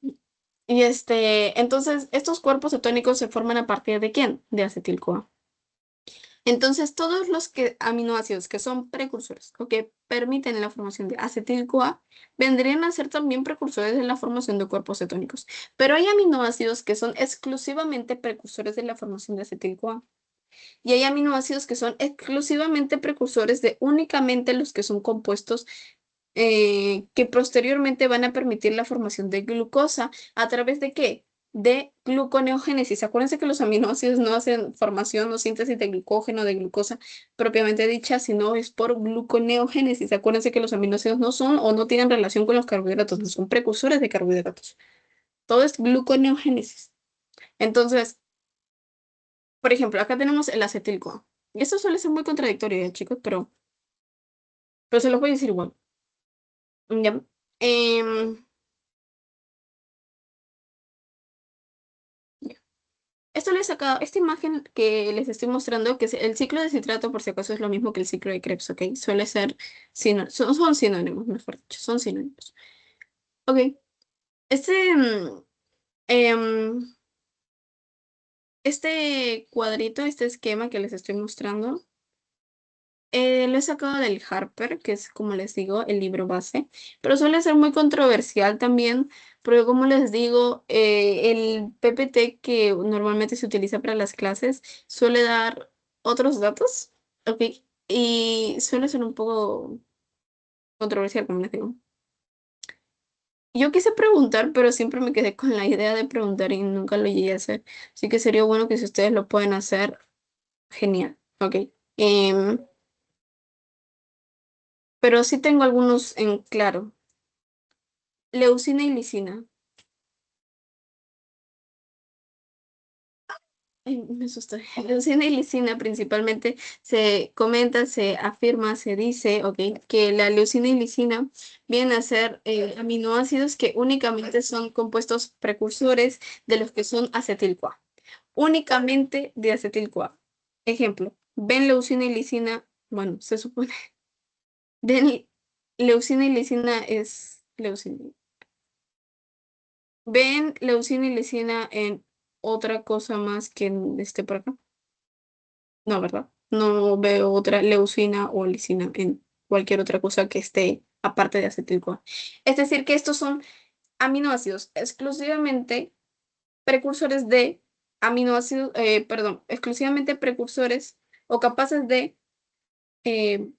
entonces, estos cuerpos cetónicos se forman a partir ¿de quién? De acetil-CoA. Entonces, todos los aminoácidos que son precursores o que permiten la formación de acetil-CoA vendrían a ser también precursores de la formación de cuerpos cetónicos. Pero hay aminoácidos que son exclusivamente precursores de la formación de acetil-CoA. Y hay aminoácidos que son exclusivamente precursores de únicamente los que son compuestos que posteriormente van a permitir la formación de glucosa. ¿A través de qué? De gluconeogénesis. Acuérdense que los aminoácidos no hacen formación o síntesis de glucógeno, de glucosa propiamente dicha, sino es por gluconeogénesis. Acuérdense que los aminoácidos no son o no tienen relación con los carbohidratos, no son precursores de carbohidratos. Todo es gluconeogénesis. Entonces, por ejemplo, acá tenemos el acetil-CoA. Y esto suele ser muy contradictorio, chicos, pero se los voy a decir igual. ¿Ya? Em, Esto les saca, esta imagen que les estoy mostrando, que es el ciclo de citrato, por si acaso es lo mismo que el ciclo de Krebs, ¿ok? Suele ser, son sinónimos, mejor dicho, son sinónimos. Ok, este, em, este cuadrito, este esquema que les estoy mostrando, lo he sacado del Harper, que es, como les digo, el libro base, pero suele ser muy controversial también, porque como les digo, el PPT que normalmente se utiliza para las clases suele dar otros datos, ¿ok? Y suele ser un poco controversial, como les digo. Yo quise preguntar, pero siempre me quedé con la idea de preguntar y nunca lo llegué a hacer. Así que sería bueno que si ustedes lo pueden hacer, genial, ¿ok? Em, pero sí tengo algunos en claro. Leucina y lisina. Ay, me asusté. Leucina y lisina principalmente se comenta, se afirma, se dice, ok, que la leucina y lisina vienen a ser aminoácidos que únicamente son compuestos precursores de los que son acetil-CoA. Únicamente de acetil-CoA. Ejemplo, ven leucina y lisina, bueno, se supone, ven leucina y lisina es leucina. Ven leucina y lisina en otra cosa más que esté por acá. No, ¿verdad? No veo otra leucina o lisina en cualquier otra cosa que esté aparte de acetil-CoA. Es decir, que estos son aminoácidos exclusivamente precursores de aminoácidos, perdón, exclusivamente precursores o capaces de, eh,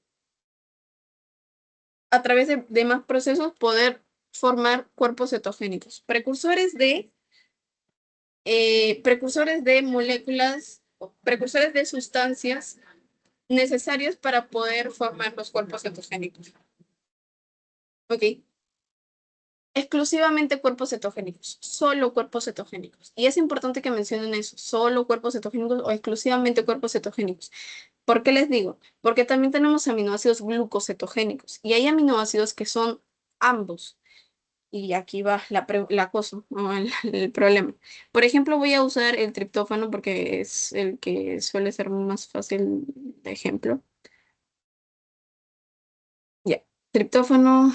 a través de más procesos, poder formar cuerpos cetogénicos. Precursores de moléculas, precursores de sustancias necesarias para poder formar los cuerpos cetogénicos. ¿Ok? Exclusivamente cuerpos cetogénicos, solo cuerpos cetogénicos. Y es importante que mencionen eso, solo cuerpos cetogénicos o exclusivamente cuerpos cetogénicos. ¿Por qué les digo? Porque también tenemos aminoácidos glucocetogénicos y hay aminoácidos que son ambos. Y aquí va la cosa, o el problema. Por ejemplo, voy a usar el triptófano porque es el que suele ser más fácil de ejemplo. Ya, triptófano,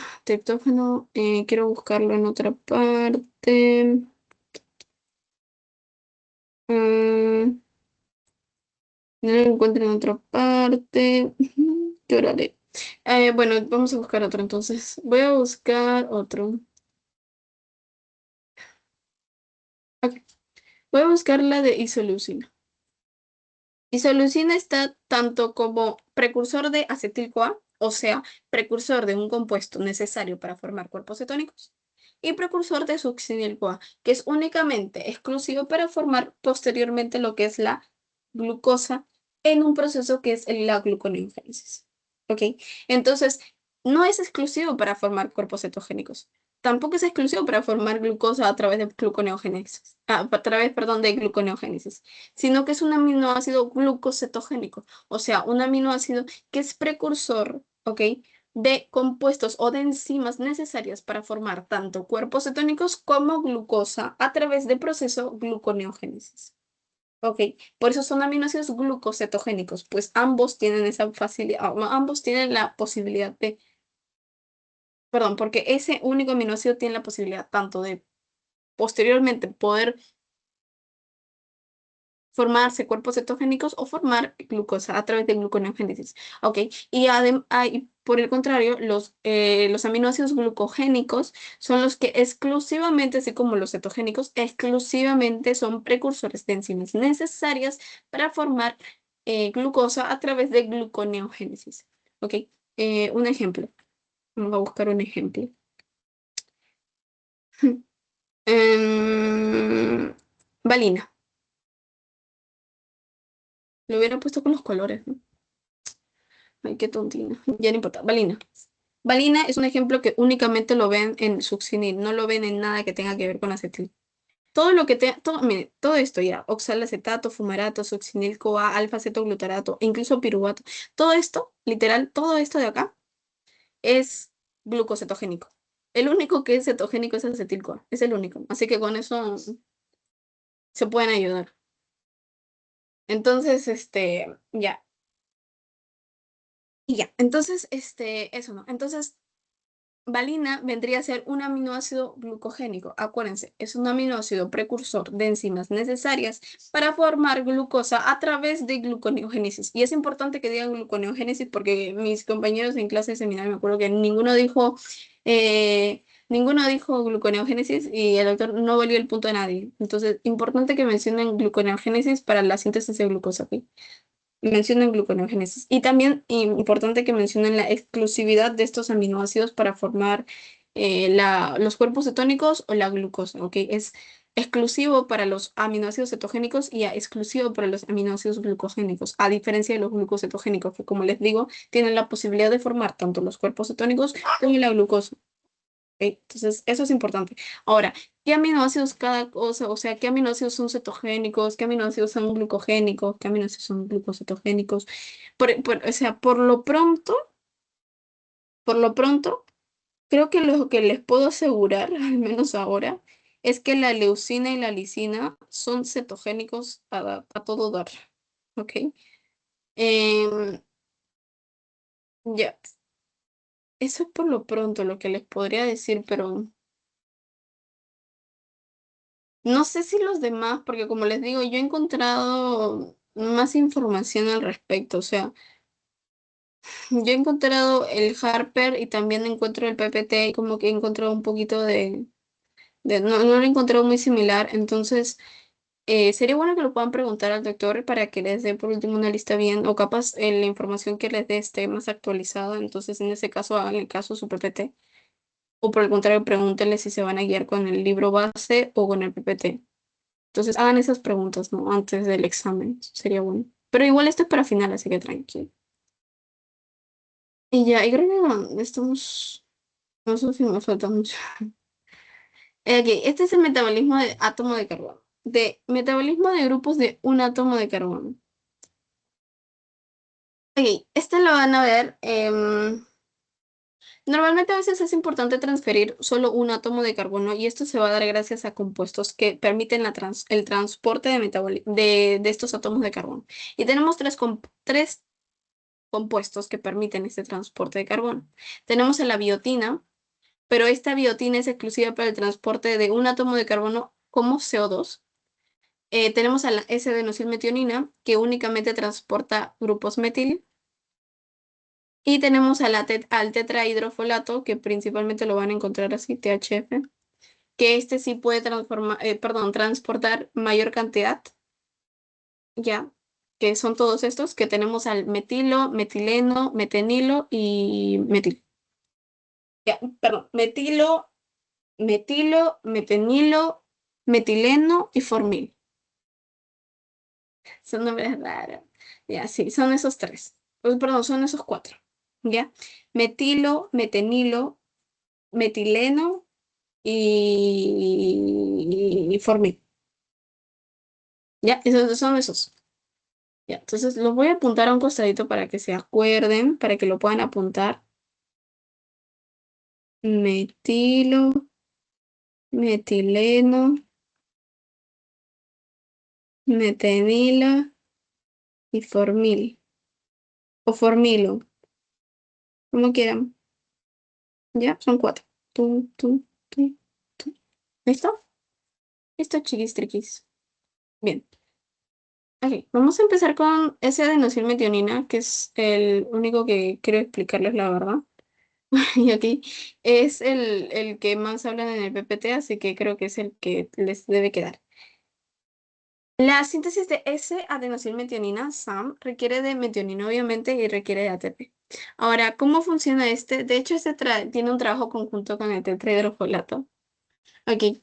quiero buscarlo en otra parte. Mm, no lo encuentro en otra parte. Lloraré. Bueno, vamos a buscar otro entonces. Voy a buscar otro. Ok, voy a buscar la de isoleucina. Isoleucina está tanto como precursor de acetil-CoA, o sea, precursor de un compuesto necesario para formar cuerpos cetónicos, y precursor de succinil-CoA, que es únicamente exclusivo para formar posteriormente lo que es la glucosa en un proceso que es la gluconeogénesis. ¿Ok? Entonces, no es exclusivo para formar cuerpos cetogénicos. Tampoco es exclusivo para formar glucosa a través de gluconeogénesis, a través, perdón, de gluconeogénesis, sino que es un aminoácido glucocetogénico, o sea, un aminoácido que es precursor, ¿ok? De compuestos o de enzimas necesarias para formar tanto cuerpos cetónicos como glucosa a través del proceso gluconeogénesis. ¿Ok? Por eso son aminoácidos glucocetogénicos, pues ambos tienen esa facilidad, ambos tienen la posibilidad de, perdón, porque ese único aminoácido tiene la posibilidad tanto de posteriormente poder formarse cuerpos cetogénicos o formar glucosa a través de gluconeogénesis. ¿Ok? Y por el contrario, los aminoácidos glucogénicos son los que exclusivamente, así como los cetogénicos, exclusivamente son precursores de enzimas necesarias para formar glucosa a través de gluconeogénesis. ¿Ok? Un ejemplo. Vamos a buscar un ejemplo. Valina. Lo hubiera puesto con los colores, ¿no? Ay, qué tontina. Ya no importa. Valina. Valina es un ejemplo que únicamente lo ven en succinil, no lo ven en nada que tenga que ver con acetil. Todo lo que mire, todo esto ya, oxalacetato, fumarato, succinil CoA, alfa-cetoglutarato, e incluso piruvato, todo esto, literal, todo esto de acá es glucocetogénico. El único que es cetogénico es acetil CoA, es el único. Así que con eso se pueden ayudar. Entonces, ya. Y ya, entonces, eso no. Entonces, valina vendría a ser un aminoácido glucogénico. Acuérdense, es un aminoácido precursor de enzimas necesarias para formar glucosa a través de gluconeogénesis. Y es importante que digan gluconeogénesis porque mis compañeros en clase de seminario me acuerdo que ninguno dijo gluconeogénesis y el doctor no volvió el punto de nadie. Entonces, importante que mencionen gluconeogénesis para la síntesis de glucosa, ¿ok? Mencionan gluconeogénesis. Y también importante que mencionen la exclusividad de estos aminoácidos para formar los cuerpos cetónicos o la glucosa, ¿ok? Es exclusivo para los aminoácidos cetogénicos y exclusivo para los aminoácidos glucogénicos, a diferencia de los glucocetogénicos, que como les digo, tienen la posibilidad de formar tanto los cuerpos cetónicos como la glucosa. Entonces, eso es importante. Ahora, ¿qué aminoácidos cada cosa? O sea, ¿qué aminoácidos son cetogénicos? ¿Qué aminoácidos son glucogénicos? ¿Qué aminoácidos son glucocetogénicos? O sea, por lo pronto, creo que lo que les puedo asegurar, al menos ahora, es que la leucina y la lisina son cetogénicos a todo dar. ¿Ok? Em, ya, eso es por lo pronto lo que les podría decir, pero No sé si los demás, porque como les digo, yo he encontrado más información al respecto. O sea, yo he encontrado el Harper y también encuentro el PPT y como que he encontrado un poquito no lo he encontrado muy similar. Entonces, sería bueno que lo puedan preguntar al doctor para que les dé por último una lista bien, o capaz la información que les dé esté más actualizada. Entonces, en ese caso, hagan el caso su PPT. O por el contrario, pregúntenle si se van a guiar con el libro base o con el PPT. Entonces, hagan esas preguntas, ¿no? Antes del examen. Sería bueno. Pero igual esto es para final, así que tranquilo. Y ya, y creo que no, estamos. No sé si me falta mucho. Ok, este es el metabolismo de átomo de carbono. De metabolismo de grupos de un átomo de carbono. Ok, este lo van a ver. Normalmente a veces es importante transferir solo un átomo de carbono y esto se va a dar gracias a compuestos que permiten el transporte de estos átomos de carbono. Y tenemos tres compuestos que permiten este transporte de carbono. Tenemos la biotina, pero esta biotina es exclusiva para el transporte de un átomo de carbono como CO2. Tenemos a la S-adenosilmetionina, que únicamente transporta grupos metil. Y tenemos al tetrahidrofolato, que principalmente lo van a encontrar así, THF, que este sí puede transportar mayor cantidad, ya, que son todos estos, que tenemos al metilo, metileno, metenilo y metil. Ya, perdón, metenilo, metileno y formil. Son nombres raros. Ya, sí, son esos tres. Perdón, son esos cuatro. ¿Ya? Metilo, metenilo, metileno y formil. ¿Ya? Esos son esos. Ya, entonces los voy a apuntar a un costadito para que se acuerden, para que lo puedan apuntar. Metilo, metileno, metenilo y formil. O formilo, como quieran. ¿Ya? Son cuatro. Tú. ¿Listo? Listo, chiquis, triquis. Bien. Ok, vamos a empezar con ese adenosine-metionina, que es el único que quiero explicarles la verdad. Y aquí es el que más hablan en el PPT, así que creo que es el que les debe quedar. La síntesis de S-adenosilmetionina, SAM, requiere de metionina, obviamente, y requiere de ATP. Ahora, ¿cómo funciona este? De hecho, tiene un trabajo conjunto con el tetrahidrofolato. Ok,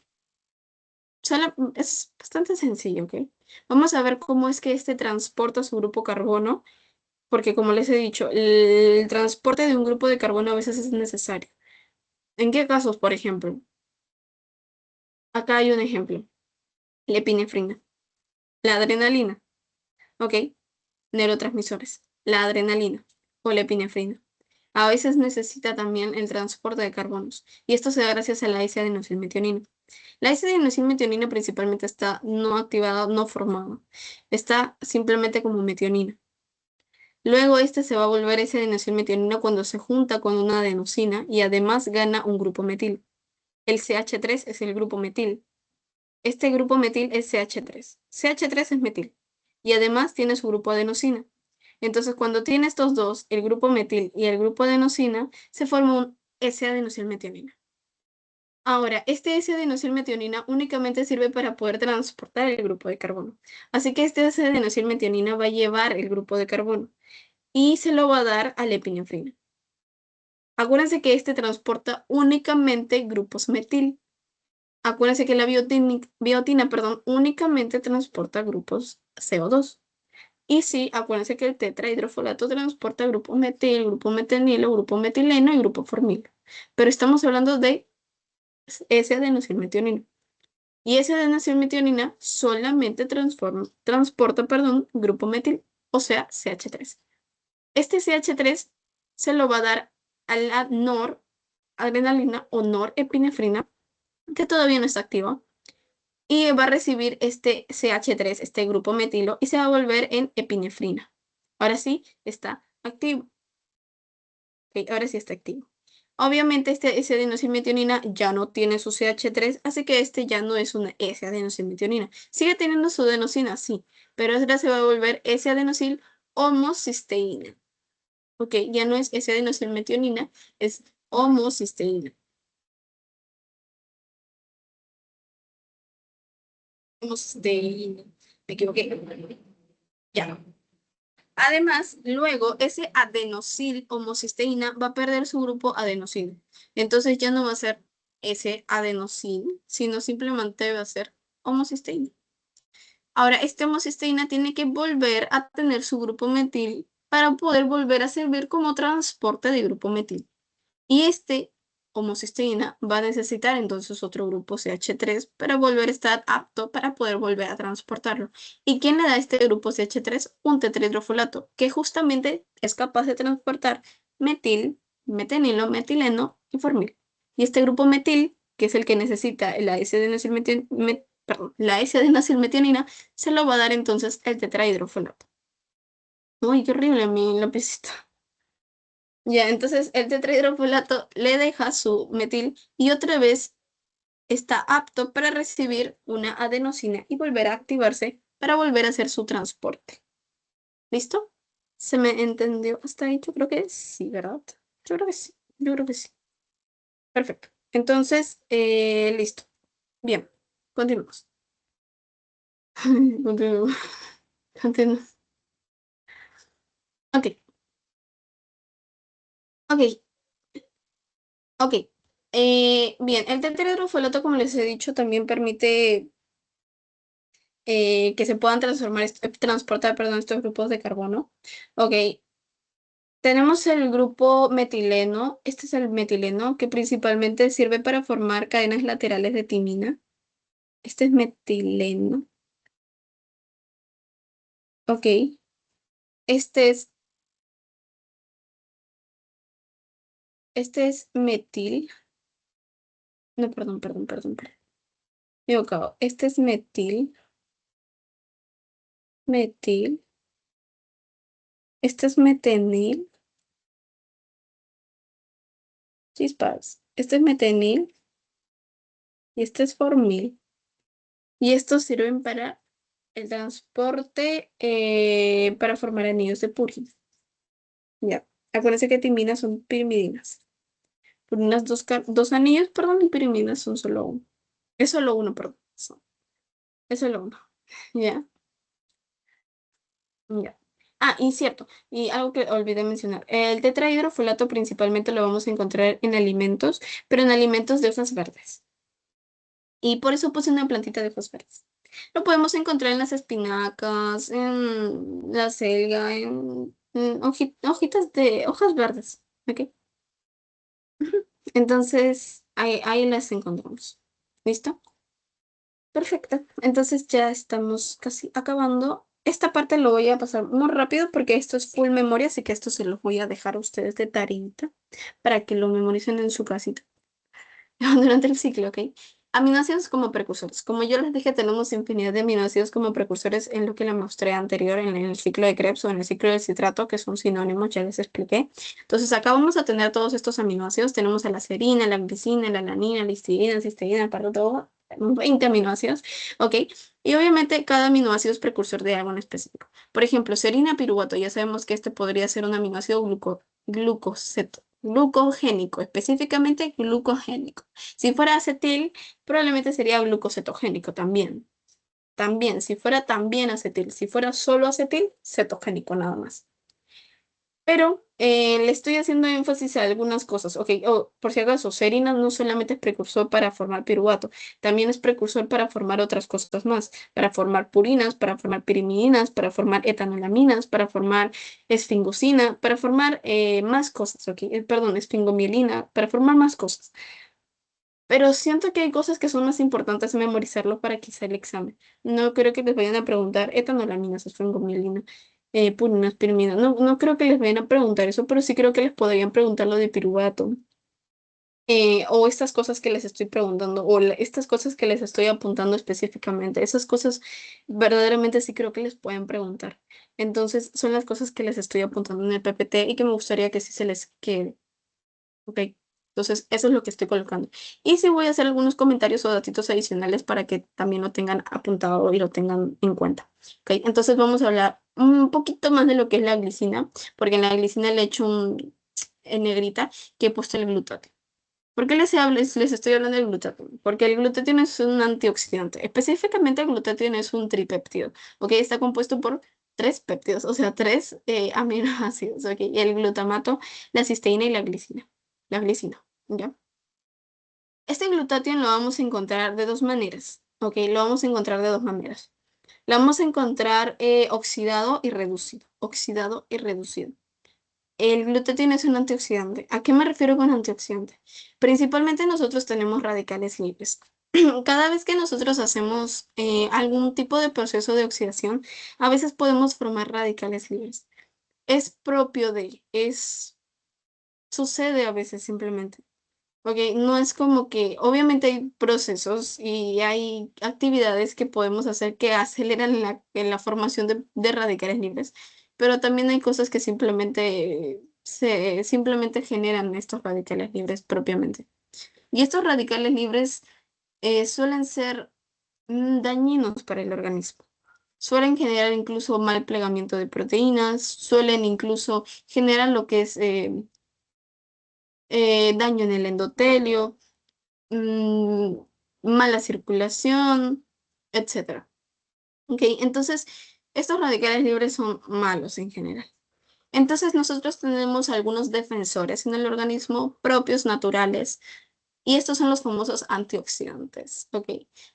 es bastante sencillo, ¿ok? Vamos a ver cómo es que este transporta su grupo carbono, porque como les he dicho, el transporte de un grupo de carbono a veces es necesario. ¿En qué casos, por ejemplo? Acá hay un ejemplo. La epinefrina, la adrenalina, ¿ok? Neurotransmisores, la adrenalina o la epinefrina. A veces necesita también el transporte de carbonos, y esto se da gracias a la S-adenosilmetionina. La S-adenosilmetionina principalmente está no activada, no formada. Está simplemente como metionina. Luego este se va a volver S-adenosilmetionina cuando se junta con una adenosina y además gana un grupo metil. El CH3 es el grupo metil. Este grupo metil es CH3. CH3 es metil y además tiene su grupo adenosina. Entonces, cuando tiene estos dos, el grupo metil y el grupo adenosina, se forma un S-adenosilmetionina. Ahora, este S-adenosilmetionina únicamente sirve para poder transportar el grupo de carbono. Así que este S-adenosilmetionina va a llevar el grupo de carbono y se lo va a dar a la epinefrina. Acuérdense que este transporta únicamente grupos metil. Acuérdense que la biotina, perdón, únicamente transporta grupos CO2. Y sí, acuérdense que el tetrahidrofolato transporta grupo metil, grupo metenilo, grupo metileno y grupo formilo. Pero estamos hablando de S-adenosilmetionina. Y S-adenosilmetionina solamente transporta, grupo metil, o sea, CH3. Este CH3 se lo va a dar a la noradrenalina o norepinefrina, que todavía no está activa, y va a recibir este CH3, este grupo metilo, y se va a volver en epinefrina. Ahora sí está activo. Ok, ahora sí está activo. Obviamente este S-adenosilmetionina ya no tiene su CH3, así que este ya no es una S-adenosilmetionina. Sigue teniendo su adenosina, sí, pero ahora se va a volver S-adenosil homocisteína. Ok, ya no es S-adenosilmetionina, es homocisteína. Homocisteína. Me equivoqué. Ya. Además, luego ese adenosil homocisteína va a perder su grupo adenosil. Entonces ya no va a ser ese adenosil, sino simplemente va a ser homocisteína. Ahora, esta homocisteína tiene que volver a tener su grupo metil para poder volver a servir como transporte de grupo metil. Y este homocisteína va a necesitar entonces otro grupo CH3 para volver a estar apto para poder volver a transportarlo. ¿Y quién le da este grupo CH3? Un tetrahidrofolato, que justamente es capaz de transportar metil, metenilo, metileno y formil. Y este grupo metil, que es el que necesita la la S-adenacilmetionina, se lo va a dar entonces el tetrahidrofolato. Uy, qué horrible mi lapicito. Ya, entonces el tetrahidrofolato le deja su metil y otra vez está apto para recibir una adenosina y volver a activarse para volver a hacer su transporte. ¿Listo? ¿Se me entendió hasta ahí? Yo creo que sí, ¿verdad? Yo creo que sí. Yo creo que sí. Perfecto. Entonces, listo. Bien, continuemos. Continuemos. Continuemos. Ok, ok, ok. Bien, el tetrahidrofolato, como les he dicho, también permite que se puedan transportar, perdón, estos grupos de carbono. Ok, tenemos el grupo metileno. Este es el metileno que principalmente sirve para formar cadenas laterales de timina. Este es metileno. Ok, este es, este es metil. No, perdón. Me he equivocado. Este es metil. Este es metenil. Chispas. Este es metenil y este es formil. Y estos sirven para el transporte para formar anillos de Purkin. Ya. Acuérdense que timinas son pirimidinas. Purinas dos anillos, perdón, y pirimidinas son solo uno. Es solo uno, perdón. Es solo uno. Ya. Ya. Ah, y cierto, y algo que olvidé mencionar. El tetrahidrofolato principalmente lo vamos a encontrar en alimentos, pero en alimentos de hojas verdes. Y por eso puse una plantita de hojas verdes. Lo podemos encontrar en las espinacas, en la selga, en hojitas de hojas verdes. ¿Ok? Ujú. Entonces, ahí las encontramos. ¿Listo? Perfecto. Entonces ya estamos casi acabando. Esta parte lo voy a pasar muy rápido porque esto es full memoria, así que esto se los voy a dejar a ustedes de tareita para que lo memoricen en su casita. Durante el ciclo, ¿ok? Aminoácidos como precursores. Como yo les dije, tenemos infinidad de aminoácidos como precursores en lo que les mostré anterior en el ciclo de Krebs o en el ciclo del citrato, que son sinónimos, ya les expliqué. Entonces, acá vamos a tener todos estos aminoácidos. Tenemos a la serina, la glicina, la alanina, la histidina, cisteína, para todo. Tenemos 20 aminoácidos, ¿ok? Y obviamente cada aminoácido es precursor de algo en específico. Por ejemplo, serina piruvato, ya sabemos que este podría ser un aminoácido glucogénico, específicamente glucogénico. Si fuera acetil, probablemente sería glucocetogénico también. También, si fuera también acetil, si fuera solo acetil, cetogénico nada más. Pero le estoy haciendo énfasis a algunas cosas. Ok, por si acaso, serina no solamente es precursor para formar piruvato, también es precursor para formar otras cosas más, para formar purinas, para formar pirimidinas, para formar etanolaminas, para formar esfingosina, para formar más cosas, ok, perdón, esfingomielina, para formar más cosas. Pero siento que hay cosas que son más importantes memorizarlo para quizá el examen. No creo que les vayan a preguntar etanolaminas, esfingomielina, purinas, piriminas. No, no creo que les vayan a preguntar eso, pero sí creo que les podrían preguntar lo de piruvato. O estas cosas que les estoy preguntando, o estas cosas que les estoy apuntando específicamente. Esas cosas verdaderamente sí creo que les pueden preguntar. Entonces, son las cosas que les estoy apuntando en el PPT y que me gustaría que sí se les quede. ¿Ok? Entonces, eso es lo que estoy colocando. Y sí voy a hacer algunos comentarios o datitos adicionales para que también lo tengan apuntado y lo tengan en cuenta. ¿Ok? Entonces, vamos a hablar un poquito más de lo que es la glicina, porque en la glicina le he hecho en negrita que he puesto el glutatión. ¿Por qué les estoy hablando del glutatión? Porque el glutatión es un antioxidante. Específicamente el glutatión es un tripéptido. ¿Ok? Está compuesto por tres péptidos, o sea, tres aminoácidos. ¿Ok? El glutamato, la cisteína y la glicina. La glicina. ¿Ya? Este glutatión lo vamos a encontrar de dos maneras. ¿Ok? Lo vamos a encontrar de dos maneras. Lo vamos a encontrar oxidado y reducido. Oxidado y reducido. El glutatión es un antioxidante. ¿A qué me refiero con antioxidante? Principalmente nosotros tenemos radicales libres. Cada vez que nosotros hacemos algún tipo de proceso de oxidación, a veces podemos formar radicales libres. Es propio sucede a veces simplemente. Ok, no es como que, obviamente hay procesos y hay actividades que podemos hacer que aceleran en la formación de radicales libres, pero también hay cosas que simplemente generan estos radicales libres propiamente. Y estos radicales libres suelen ser dañinos para el organismo. Suelen generar incluso mal plegamiento de proteínas, suelen incluso generar lo que es daño en el endotelio, mm, mala circulación, etcétera. ¿Ok? Entonces, estos radicales libres son malos en general. Entonces, nosotros tenemos algunos defensores en el organismo propios, naturales, y estos son los famosos antioxidantes. ¿Ok?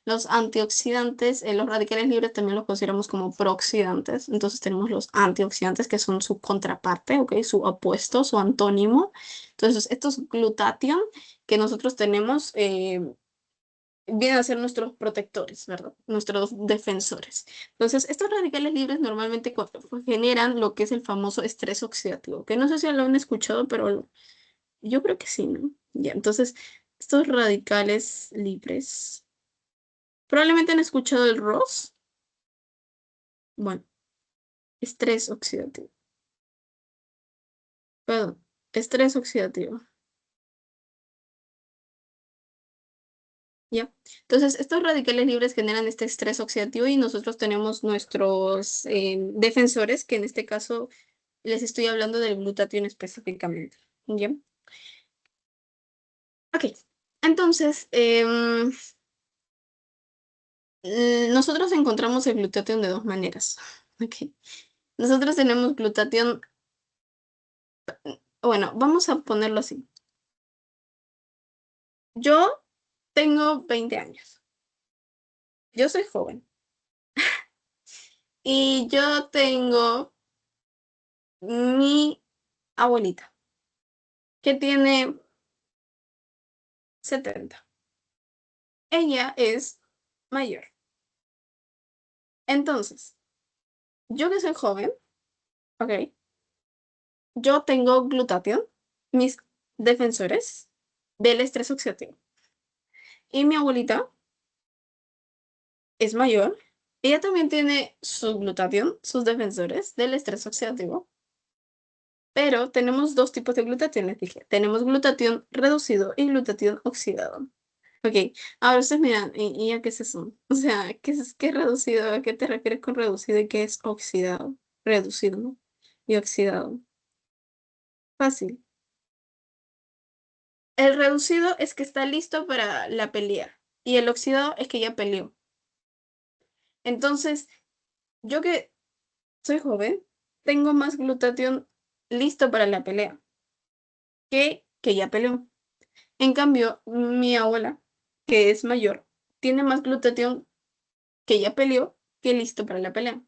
Los antioxidantes, los radicales libres también los consideramos como prooxidantes. Entonces, tenemos los antioxidantes que son su contraparte, ¿ok? Su opuesto, su antónimo. Entonces, estos glutatión que nosotros tenemos vienen a ser nuestros protectores, ¿verdad? Nuestros defensores. Entonces, estos radicales libres normalmente generan lo que es el famoso estrés oxidativo, que no sé si lo han escuchado, pero yo creo que sí, ¿no? Ya, entonces, estos radicales libres, probablemente han escuchado el ROS. Bueno, estrés oxidativo. Perdón, estrés oxidativo. ¿Ya? Entonces, estos radicales libres generan este estrés oxidativo y nosotros tenemos nuestros defensores, que en este caso les estoy hablando del glutatión específicamente. ¿Ya? Ok. Entonces, nosotros encontramos el glutatión de dos maneras. Ok. Nosotros tenemos glutatión, bueno, vamos a ponerlo así. Yo tengo 20 años. Yo soy joven. Y yo tengo mi abuelita, que tiene 70. Ella es mayor. Entonces, yo que soy joven, ok, yo tengo glutatión, mis defensores del estrés oxidativo. Y mi abuelita es mayor. Ella también tiene su glutatión, sus defensores del estrés oxidativo. Pero tenemos dos tipos de glutatión, les dije. Tenemos glutatión reducido y glutatión oxidado. Ok, ahora ustedes miran, ¿y a qué es eso? O sea, ¿qué es reducido? ¿A qué te refieres con reducido y qué es oxidado? Reducido, ¿no? Y oxidado. Fácil. El reducido es que está listo para la pelea y el oxidado es que ya peleó. Entonces, yo que soy joven, tengo más glutatión listo para la pelea que ya peleó. En cambio, mi abuela, que es mayor, tiene más glutatión que ya peleó que listo para la pelea.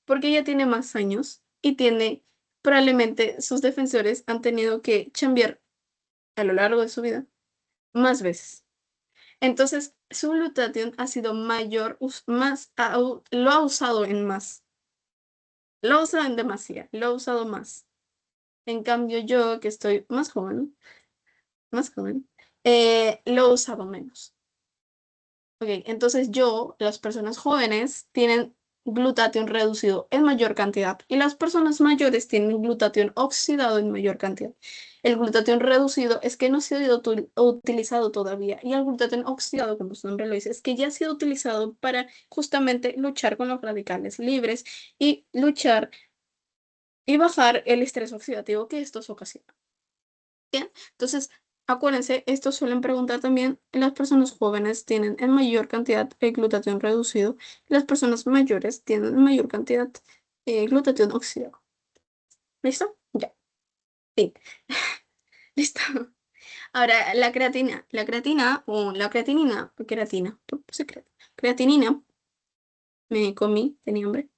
Porque ella tiene más años y tiene, probablemente sus defensores han tenido que chambear a lo largo de su vida más veces. Entonces, su glutatión ha sido mayor, lo ha usado en más. Lo ha usado en demasía, lo ha usado más. En cambio, yo, que estoy más joven, lo he usado menos. Ok, entonces las personas jóvenes tienen glutatión reducido en mayor cantidad y las personas mayores tienen glutatión oxidado en mayor cantidad. El glutatión reducido es que no ha sido utilizado todavía. Y el glutatión oxidado, como su nombre lo dice, es que ya ha sido utilizado para justamente luchar con los radicales libres y luchar y bajar el estrés oxidativo que estos ocasionan. Bien, entonces, acuérdense, esto suelen preguntar también, las personas jóvenes tienen en mayor cantidad el glutatión reducido, las personas mayores tienen en mayor cantidad glutatión oxidado. ¿Listo? Ya. Sí. Listo. Ahora, la creatinina, ¿por qué puse creatinina, me comí, tenía hambre.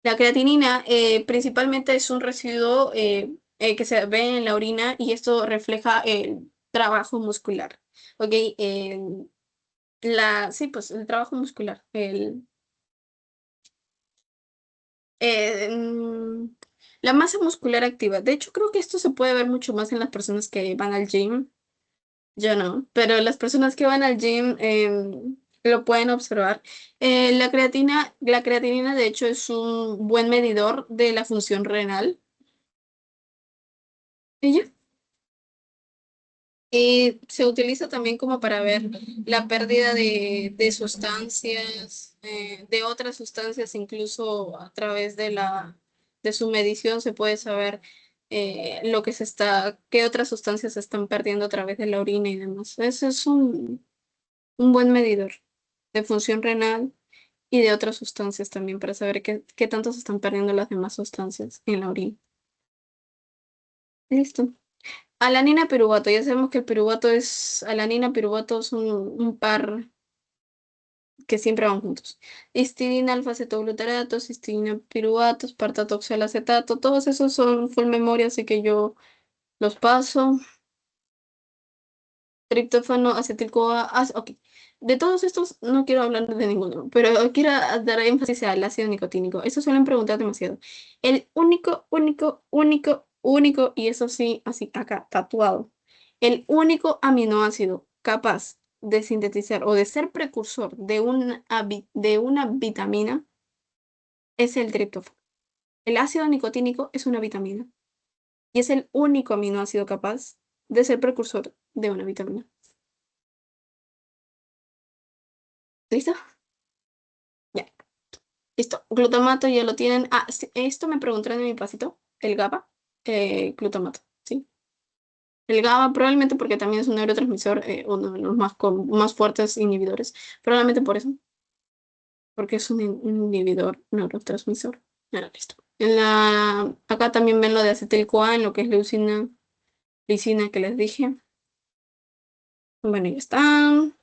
La creatinina principalmente es un residuo que se ve en la orina y esto refleja el trabajo muscular. ¿Ok? Sí, pues el trabajo muscular. Eh, mm, la masa muscular activa. De hecho, creo que esto se puede ver mucho más en las personas que van al gym. Yo no, pero las personas que van al gym lo pueden observar. La creatinina, de hecho, es un buen medidor de la función renal. ¿Y ya? Y se utiliza también como para ver la pérdida de sustancias, de otras sustancias, incluso a través de su medición se puede saber qué otras sustancias se están perdiendo a través de la orina y demás. Ese es un buen medidor de función renal y de otras sustancias también para saber qué tanto se están perdiendo las demás sustancias en la orina. Listo. Alanina piruvato, ya sabemos que el piruvato es, alanina piruvato son un par que siempre van juntos. Histidina alfa-cetoglutarato, histidina piruvato, espartatoxalacetato, todos esos son full memoria, así que yo los paso. Triptófano, acetil-CoA, ok. De todos estos no quiero hablar de ninguno, pero quiero dar énfasis al ácido nicotínico. Eso suelen preguntar demasiado. El único, y eso sí, así acá, tatuado, el único aminoácido capaz de sintetizar o de ser precursor de una vitamina es el triptófano. El ácido nicotínico es una vitamina y es el único aminoácido capaz de ser precursor de una vitamina. ¿Listo? Ya. Listo, glutamato ya lo tienen. Ah, sí, esto me preguntaron en mi pasito, el GABA, glutamato, ¿sí? El GABA probablemente porque también es un neurotransmisor, uno de los más fuertes inhibidores, probablemente por eso, porque es un inhibidor neurotransmisor. Bueno, listo. Acá también ven lo de acetil-CoA, en lo que es leucina que les dije. Bueno, ya están.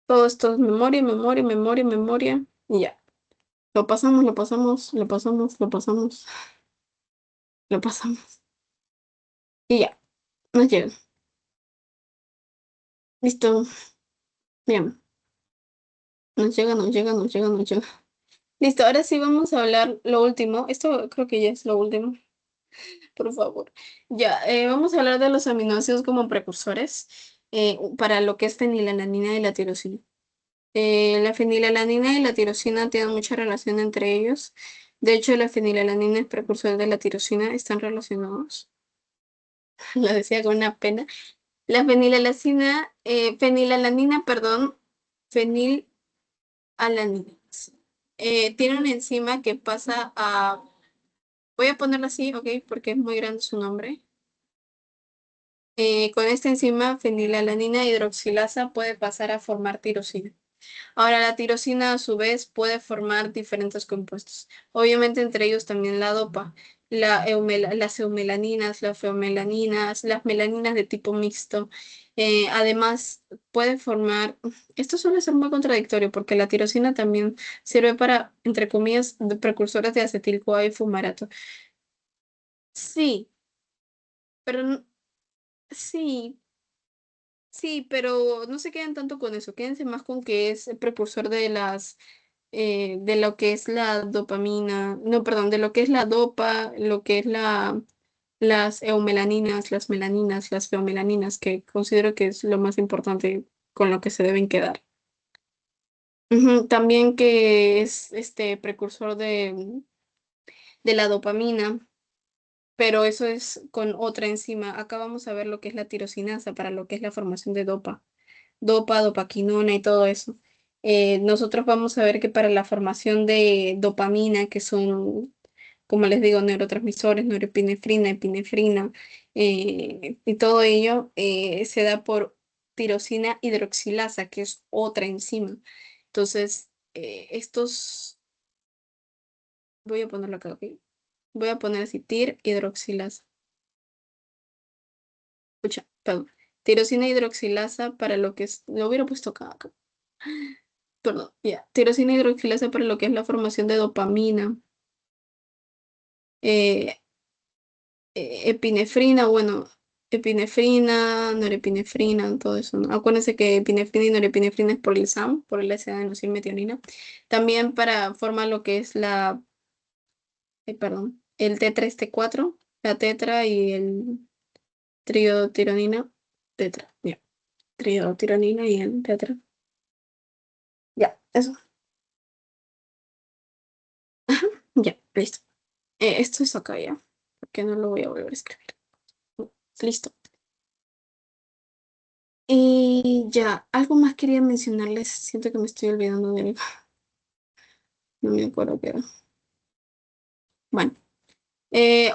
Todo esto es memoria, memoria, memoria, memoria. Y ya. Lo pasamos, lo pasamos, lo pasamos, lo pasamos, lo pasamos. Y ya. Nos llega. Listo. Bien. Nos llega, nos llega, nos llega, nos llega. Listo, ahora sí vamos a hablar lo último. Esto creo que ya es lo último, por favor. Ya, vamos a hablar de los aminoácidos como precursores para lo que es fenilalanina y la tirosina. La fenilalanina y la tirosina tienen mucha relación entre ellos. De hecho, la fenilalanina es precursor de la tirosina, están relacionados. Lo decía con una pena. La fenilalanina, perdón, fenilalanina tiene una enzima que pasa a, voy a ponerlo así, ok, porque es muy grande su nombre. Con esta enzima, fenilalanina hidroxilasa puede pasar a formar tirosina. Ahora, la tirosina a su vez puede formar diferentes compuestos. Obviamente entre ellos también la dopa, las eumelaninas, las feomelaninas, las melaninas de tipo mixto. Además, puede formar, esto suele ser muy contradictorio porque la tirosina también sirve para, entre comillas, de precursores de acetil-CoA y fumarato. Sí, pero sí, sí, pero no se queden tanto con eso, quédense más con que es el precursor de lo que es la dopamina, no, perdón, de lo que es la dopa, lo que es las eumelaninas, las melaninas, las feomelaninas, que considero que es lo más importante con lo que se deben quedar. Ujú, también que es este precursor de la dopamina, pero eso es con otra enzima. Acá vamos a ver lo que es la tirosinasa para lo que es la formación de dopaquinona y todo eso. Nosotros vamos a ver que para la formación de dopamina, que son, como les digo, neurotransmisores, norepinefrina, epinefrina, y todo ello se da por tirosina hidroxilasa, que es otra enzima. Entonces, voy a ponerlo acá, ¿ok? Voy a poner así, tir hidroxilasa. Escucha, perdón. Tirosina hidroxilasa para lo que es, lo hubiera puesto acá. Perdón, ya. Tirosina hidroxilasa para lo que es la formación de dopamina. Eh, epinefrina, bueno, epinefrina, norepinefrina, todo eso, ¿no? Acuérdense que epinefrina y norepinefrina es por el SAM, por el S-adenosylmetionina. También para formar lo que es perdón, el T3T4, la tetra y el triotironina, tetra, ya. Triotironina y el tetra. Ya, eso. Ya, listo. Esto es acá ya, porque no lo voy a volver a escribir. Listo. Y ya, algo más quería mencionarles. Siento que me estoy olvidando de algo. No me acuerdo qué era. Bueno,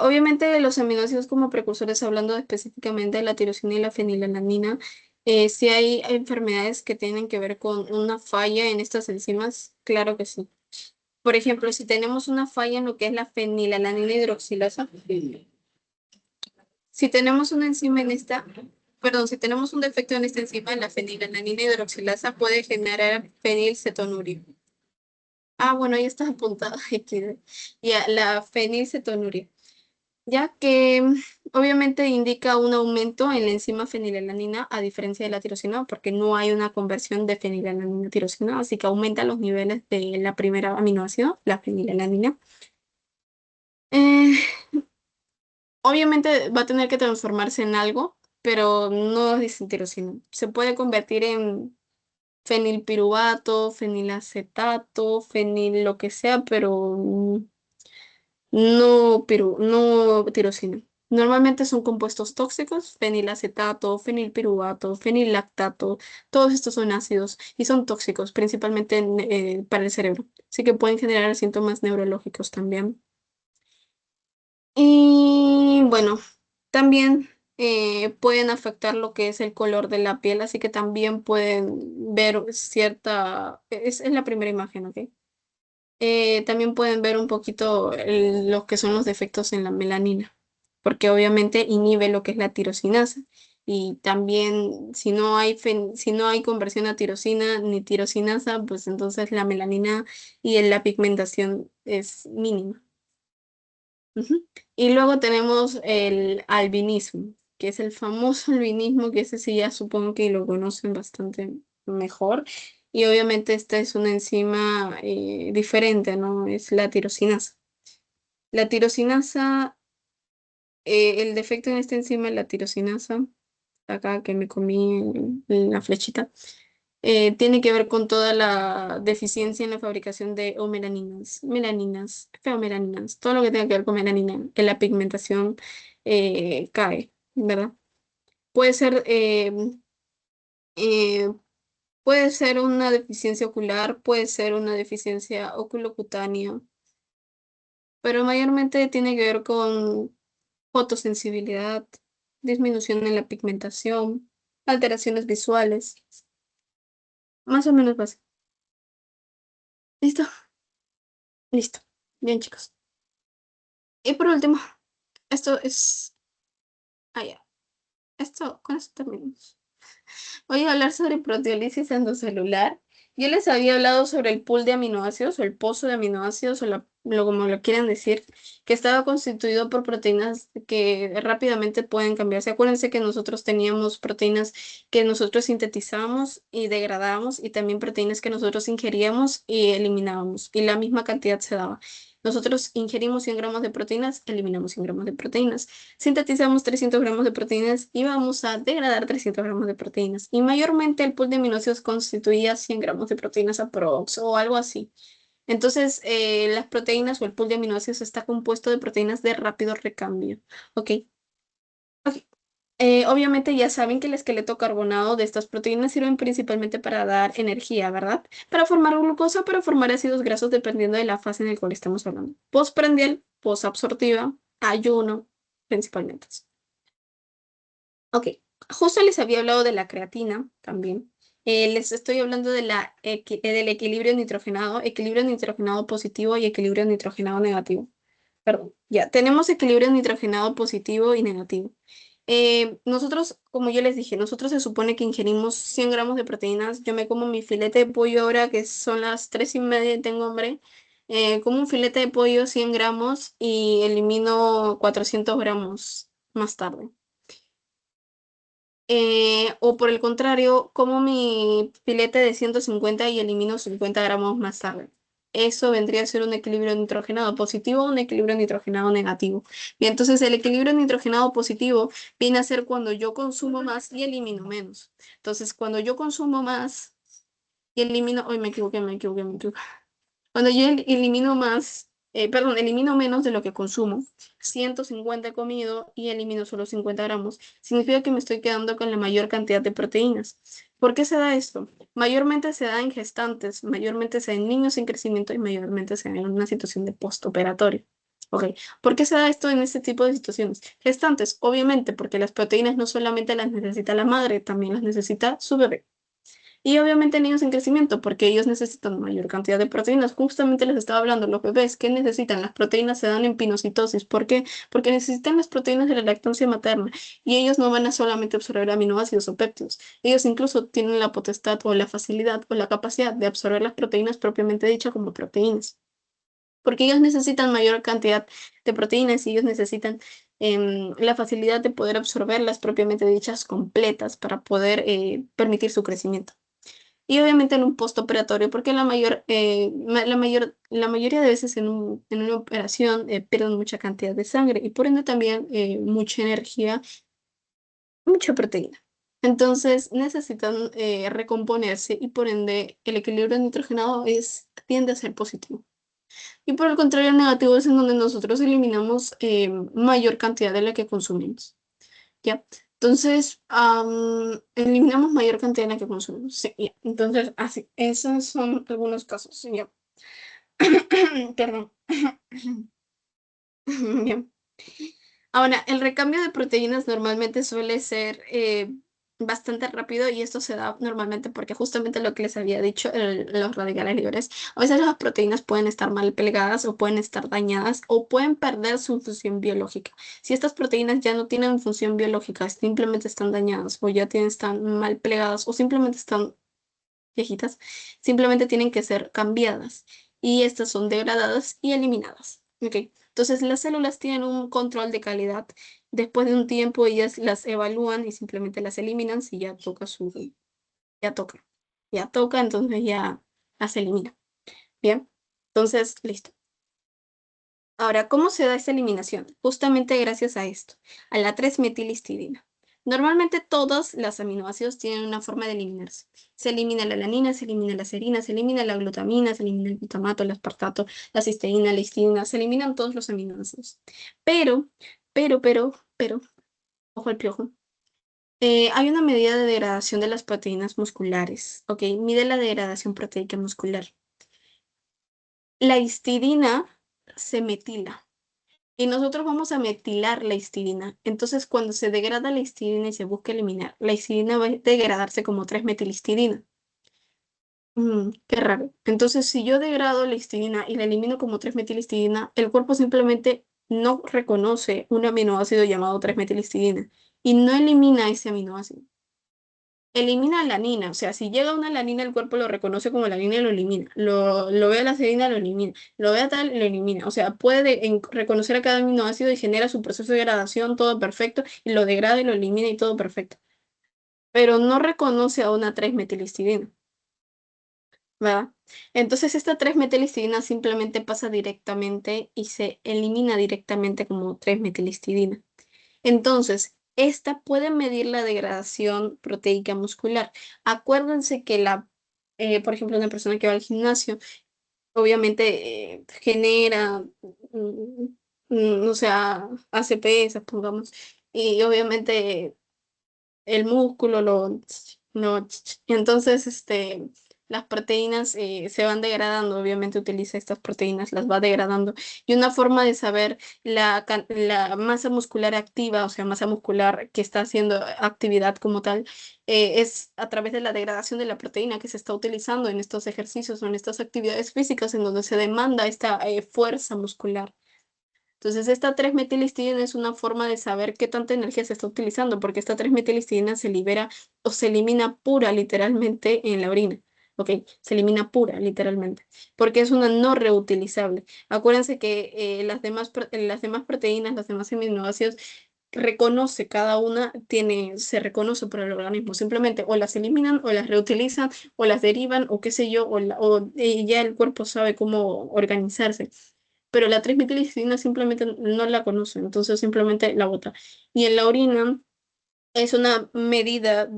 obviamente los aminoácidos como precursores, hablando específicamente de la tirosina y la fenilalanina, si hay enfermedades que tienen que ver con una falla en estas enzimas, claro que sí. Por ejemplo, si tenemos una falla en lo que es la fenilalanina hidroxilasa, si tenemos una enzima en esta, perdón, si tenemos un defecto en esta enzima, la fenilalanina hidroxilasa puede generar fenilcetonuria. Ah, bueno, ahí está apuntada. Ya, la fenilcetonuria. Ya que obviamente indica un aumento en la enzima fenilalanina a diferencia de la tirosina, porque no hay una conversión de fenilalanina a tirosina, así que aumenta los niveles de la primera aminoácido, la fenilalanina. Eh, Obviamente va a tener que transformarse en algo, pero no es tirosina. Se puede convertir en fenilpiruvato, fenilacetato, fenil lo que sea, pero no tirosina. Normalmente son compuestos tóxicos, fenilacetato, fenilpiruvato, fenillactato, todos estos son ácidos y son tóxicos, principalmente para el cerebro. Así que pueden generar síntomas neurológicos también. Y bueno, también pueden afectar lo que es el color de la piel, así que también pueden ver es la primera imagen, ¿ok? También pueden ver un poquito lo que son los defectos en la melanina, porque obviamente inhibe lo que es la tirosinasa. Y también si no hay conversión a tirosina ni tirosinasa, pues entonces la melanina y la pigmentación es mínima. Ujú. Y luego tenemos el albinismo, que es el famoso albinismo, que ese sí ya supongo que lo conocen bastante mejor. Y obviamente esta es una enzima diferente, ¿no? Es la tirosinasa. La tirosinasa, el defecto en esta enzima es la tirosinasa, acá que me comí en la flechita, tiene que ver con toda la deficiencia en la fabricación de melaninas, feomelaninas, todo lo que tenga que ver con melanina, que la pigmentación cae, ¿verdad? Puede ser, eh, puede ser una deficiencia ocular, puede ser una deficiencia oculocutánea, pero mayormente tiene que ver con fotosensibilidad, disminución en la pigmentación, alteraciones visuales, más o menos básico. ¿Listo? Listo. Bien, chicos. Y por último, esto es... Ah, ya. Con esto terminamos. Voy a hablar sobre proteólisis endocelular. Yo les había hablado sobre el pool de aminoácidos o el pozo de aminoácidos o como lo quieran decir, que estaba constituido por proteínas que rápidamente pueden cambiarse. Acuérdense que nosotros teníamos proteínas que nosotros sintetizamos y degradábamos y también proteínas que nosotros ingeríamos y eliminábamos y la misma cantidad se daba. Nosotros ingerimos 100 gramos de proteínas, eliminamos 100 gramos de proteínas. Sintetizamos 300 gramos de proteínas y vamos a degradar 300 gramos de proteínas. Y mayormente el pool de aminoácidos constituía 100 gramos de proteínas aprox o algo así. Entonces, las proteínas o el pool de aminoácidos está compuesto de proteínas de rápido recambio. ¿Ok? Ok. Obviamente ya saben que el esqueleto carbonado de estas proteínas sirven principalmente para dar energía, ¿verdad? Para formar glucosa, para formar ácidos grasos dependiendo de la fase en la cual estamos hablando. Postprandial, posabsortiva, ayuno, principalmente. Ok, justo les había hablado de la creatina también. Les estoy hablando de del equilibrio nitrogenado positivo y equilibrio nitrogenado negativo. Perdón, ya, tenemos equilibrio nitrogenado positivo y negativo. Nosotros, como yo les dije, nosotros se supone que ingerimos 100 gramos de proteínas. Yo me como mi filete de pollo ahora, que son las 3:30 y tengo hambre. Como un filete de pollo 100 gramos y elimino 400 gramos más tarde. O por el contrario, como mi filete de 150 y elimino 50 gramos más tarde. Eso vendría a ser un equilibrio nitrogenado positivo o un equilibrio nitrogenado negativo. Bien, entonces el equilibrio nitrogenado positivo viene a ser cuando yo consumo más y elimino menos. Entonces, cuando yo consumo más y elimino, hoy me equivoqué. Cuando yo elimino más, perdón, elimino menos de lo que consumo, 150 he comido y elimino solo 50 gramos, significa que me estoy quedando con la mayor cantidad de proteínas. ¿Por qué se da esto? Mayormente se da en gestantes, mayormente se da en niños en crecimiento y mayormente se da en una situación de postoperatorio. Ok, ¿por qué se da esto en este tipo de situaciones? Gestantes, obviamente, porque las proteínas no solamente las necesita la madre, también las necesita su bebé. Y obviamente niños en crecimiento, porque ellos necesitan mayor cantidad de proteínas. Justamente les estaba hablando, los bebés, ¿qué necesitan? Las proteínas se dan en pinocitosis. ¿Por qué? Porque necesitan las proteínas de la lactancia materna y ellos no van a solamente absorber aminoácidos o péptidos. Ellos incluso tienen la potestad o la facilidad o la capacidad de absorber las proteínas propiamente dichas como proteínas. Porque ellos necesitan mayor cantidad de proteínas y ellos necesitan la facilidad de poder absorberlas propiamente dichas completas para poder permitir su crecimiento. Y obviamente en un postoperatorio, porque la mayoría de veces en una operación pierden mucha cantidad de sangre y por ende también mucha energía, mucha proteína. Entonces necesitan recomponerse y por ende el equilibrio nitrogenado tiende a ser positivo. Y por el contrario, el negativo es en donde nosotros eliminamos mayor cantidad de la que consumimos. ¿Ya? Entonces, eliminamos mayor cantidad de la que consumimos. Sí, ya. Entonces, así, esos son algunos casos. Sí, ya. Perdón. Bien. Ahora, el recambio de proteínas normalmente suele ser bastante rápido y esto se da normalmente porque justamente lo que les había dicho, los radicales libres, a veces las proteínas pueden estar mal plegadas o pueden estar dañadas o pueden perder su función biológica. Si estas proteínas ya no tienen función biológica, simplemente están dañadas o ya están mal plegadas o simplemente están viejitas, simplemente tienen que ser cambiadas y estas son degradadas y eliminadas. ¿Ok? Entonces las células tienen un control de calidad. Después de un tiempo ellas las evalúan y simplemente las eliminan si ya toca. Ya toca, entonces ya las elimina. Bien, entonces listo. Ahora, ¿cómo se da esta eliminación? Justamente gracias a esto, a la 3-metilhistidina. Normalmente todos los aminoácidos tienen una forma de eliminarse. Se elimina la alanina, se elimina la serina, se elimina la glutamina, se elimina el glutamato, el aspartato, la cisteína, la histidina, se eliminan todos los aminoácidos. Pero, pero, ojo al piojo. Hay una medida de degradación de las proteínas musculares, ¿ok? Mide la degradación proteica muscular. La histidina se metila. Y nosotros vamos a metilar la histidina. Entonces, cuando se degrada la histidina y se busca eliminar, la histidina va a degradarse como 3-metilhistidina. Qué raro. Entonces, si yo degrado la histidina y la elimino como 3-metilhistidina, el cuerpo simplemente no reconoce un aminoácido llamado 3-metilhistidina y no elimina ese aminoácido. Elimina la alanina, o sea, si llega una alanina, el cuerpo lo reconoce como alanina y lo elimina. Lo ve a la serina, lo elimina. Lo ve a tal, lo elimina. O sea, puede reconocer a cada aminoácido y genera su proceso de degradación, todo perfecto, y lo degrada y lo elimina y todo perfecto. Pero no reconoce a una 3-metilhistidina, ¿verdad? Entonces esta 3-metilhistidina simplemente pasa directamente y se elimina directamente como 3-metilhistidina. Entonces, esta puede medir la degradación proteica muscular. Acuérdense que por ejemplo, una persona que va al gimnasio obviamente genera, o sea, hace pesas, pongamos, y obviamente el músculo y entonces las proteínas se van degradando, obviamente utiliza estas proteínas, las va degradando. Y una forma de saber la masa muscular activa, o sea, masa muscular que está haciendo actividad como tal, es a través de la degradación de la proteína que se está utilizando en estos ejercicios o en estas actividades físicas en donde se demanda esta fuerza muscular. Entonces, esta 3-metilhistidina es una forma de saber qué tanta energía se está utilizando, porque esta 3-metilhistidina se libera o se elimina pura literalmente en la orina. ¿Ok? Se elimina pura literalmente, porque es una no reutilizable. Acuérdense que las demás proteínas, los demás aminoácidos, reconoce cada una, se reconoce por el organismo. Simplemente o las eliminan o las reutilizan o las derivan o qué sé yo, ya el cuerpo sabe cómo organizarse, pero la 3-metilhistidina simplemente no la conoce, entonces simplemente la bota. Y en la orina es una medida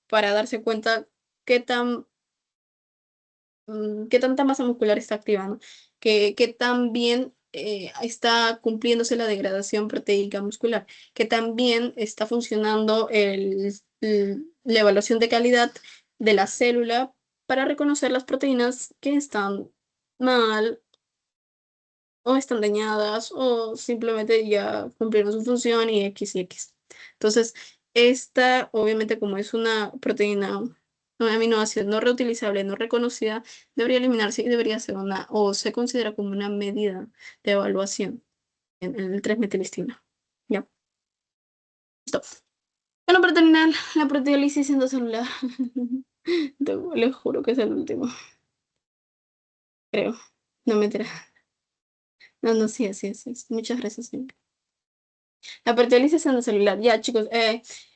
para darse cuenta qué qué tanta masa muscular está activando, qué tan bien está cumpliéndose la degradación proteica muscular, que también está funcionando la evaluación de calidad de la célula para reconocer las proteínas que están mal o están dañadas o simplemente ya cumplieron su función y X y X. Entonces, esta obviamente como es una proteína, un aminoácido no reutilizable, no reconocida, debería eliminarse y debería ser o se considera como una medida de evaluación en el 3-metilhistina. Ya, listo. Bueno, para terminar, la proteólisis endocelular. Les juro que es el último, creo. No me entera. No, no, sí, sí, sí. Muchas gracias, señor. La proteólisis endocelular. Ya, chicos,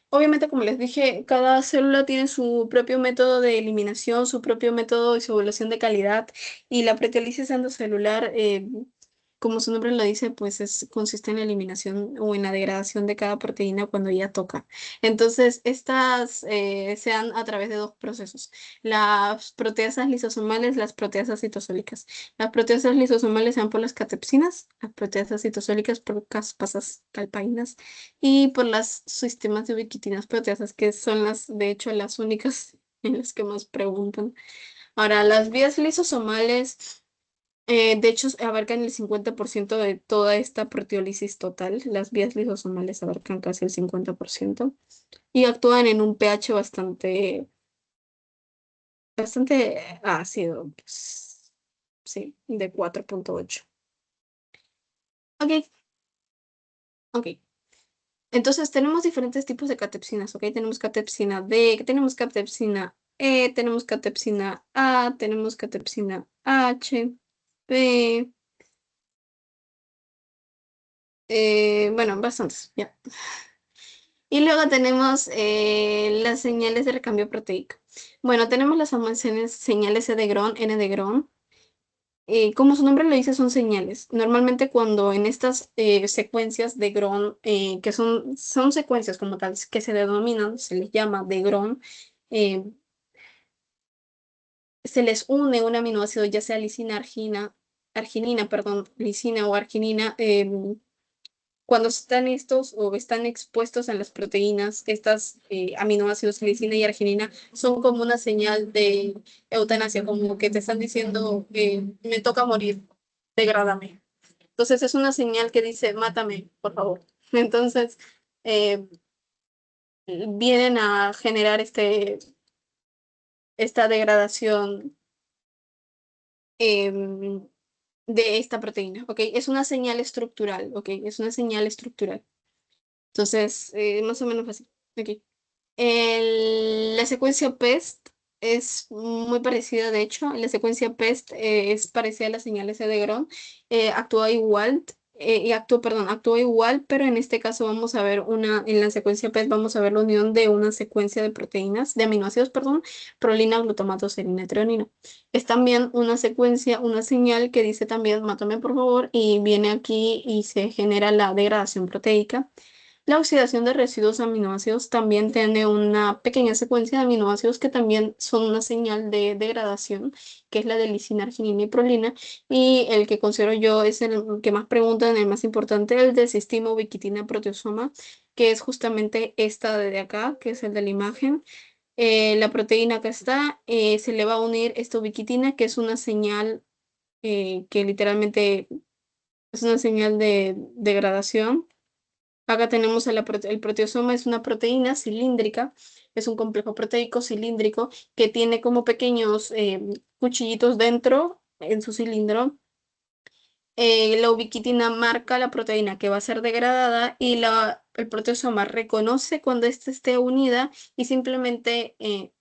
obviamente, como les dije, cada célula tiene su propio método de eliminación, su propio método de su evaluación de calidad, y la proteólisis endocelular, como su nombre lo dice, pues consiste en la eliminación o en la degradación de cada proteína cuando ella toca. Entonces, estas se dan a través de dos procesos: las proteasas lisosomales, las proteasas citosólicas. Las proteasas lisosomales se dan por las catepsinas, las proteasas citosólicas por caspasas calpaínas y por las sistemas de ubiquitinas proteasas, que son de hecho, las únicas en las que más preguntan. Ahora, las vías lisosomales, de hecho, abarcan el 50% de toda esta proteólisis total. Las vías lisosomales abarcan casi el 50% y actúan en un pH bastante ácido, pues, sí, de 4.8. Ok, ok. Entonces tenemos diferentes tipos de catepsinas, ¿ok? Tenemos catepsina D, tenemos catepsina E, tenemos catepsina A, tenemos catepsina H, P, bueno, bastantes, ya. Y luego tenemos las señales de recambio proteico. Bueno, tenemos las famosas señales E de Gron, N de Gron. Como su nombre lo dice, son señales. Normalmente cuando en estas secuencias de Gron, que son secuencias como tal, que se denominan, se les llama de Gron, eh, se les une un aminoácido, ya sea lisina, arginina, perdón, lisina o arginina. Cuando están estos o están expuestos en las proteínas, estas aminoácidos, lisina y arginina, son como una señal de eutanasia, como que te están diciendo, me toca morir, degrádame. Entonces es una señal que dice, mátame, por favor. Entonces eh, vienen a generar esta degradación em, de esta proteína, ¿ok? Es una señal estructural, ¿ok? Es una señal estructural. Entonces, más o menos así. Ok. La secuencia PEST es muy parecida, de hecho, la secuencia PEST es parecida a las señales de Gron, actúa igual, actúa igual, pero en este caso vamos a ver en la secuencia PEST vamos a ver la unión de una secuencia de proteínas, de aminoácidos, perdón, prolina, glutamato, serina y treonina. Es también una secuencia, una señal que dice también, mátame por favor, y viene aquí y se genera la degradación proteica. La oxidación de residuos aminoácidos también tiene una pequeña secuencia de aminoácidos que también son una señal de degradación, que es la de lisina, arginina y prolina. Y el que considero yo es el que más preguntan, el más importante, el de cistima ubiquitina proteasoma, que es justamente esta de acá, que es el de la imagen. La proteína que está, se le va a unir esta ubiquitina, que es una señal que literalmente es una señal de degradación. Acá tenemos el proteasoma, es una proteína cilíndrica, es un complejo proteico cilíndrico que tiene como pequeños cuchillitos dentro en su cilindro. La ubiquitina marca la proteína que va a ser degradada y el proteasoma reconoce cuando ésta esté unida y simplemente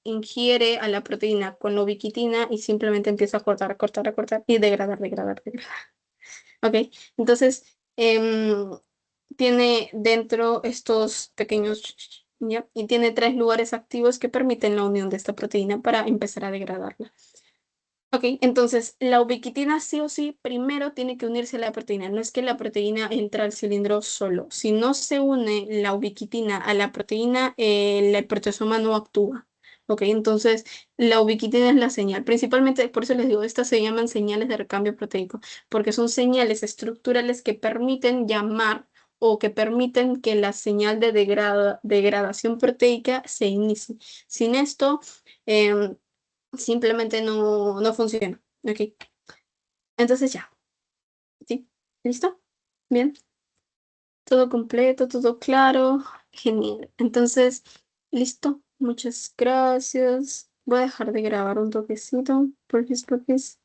ingiere a la proteína con la ubiquitina y simplemente empieza a cortar, a cortar, a cortar y degradar, degradar, degradar. ¿Ok? Entonces, tiene dentro estos pequeños, ¿ya? Y tiene tres lugares activos que permiten la unión de esta proteína para empezar a degradarla. Ok, entonces la ubiquitina sí o sí primero tiene que unirse a la proteína. No es que la proteína entra al cilindro solo. Si no se une la ubiquitina a la proteína, el proteasoma no actúa. Ok, entonces la ubiquitina es la señal. Principalmente, por eso les digo, estas se llaman señales de recambio proteico, porque son señales estructurales que permiten llamar o que permiten que la señal de degradación proteica se inicie. Sin esto, em, simplemente no funciona. Ok, entonces ya, ¿sí? ¿Listo? Bien, todo completo, todo claro. Genial. Entonces, listo. Muchas gracias. Voy a dejar de grabar un toquecito. Porfis, porfis.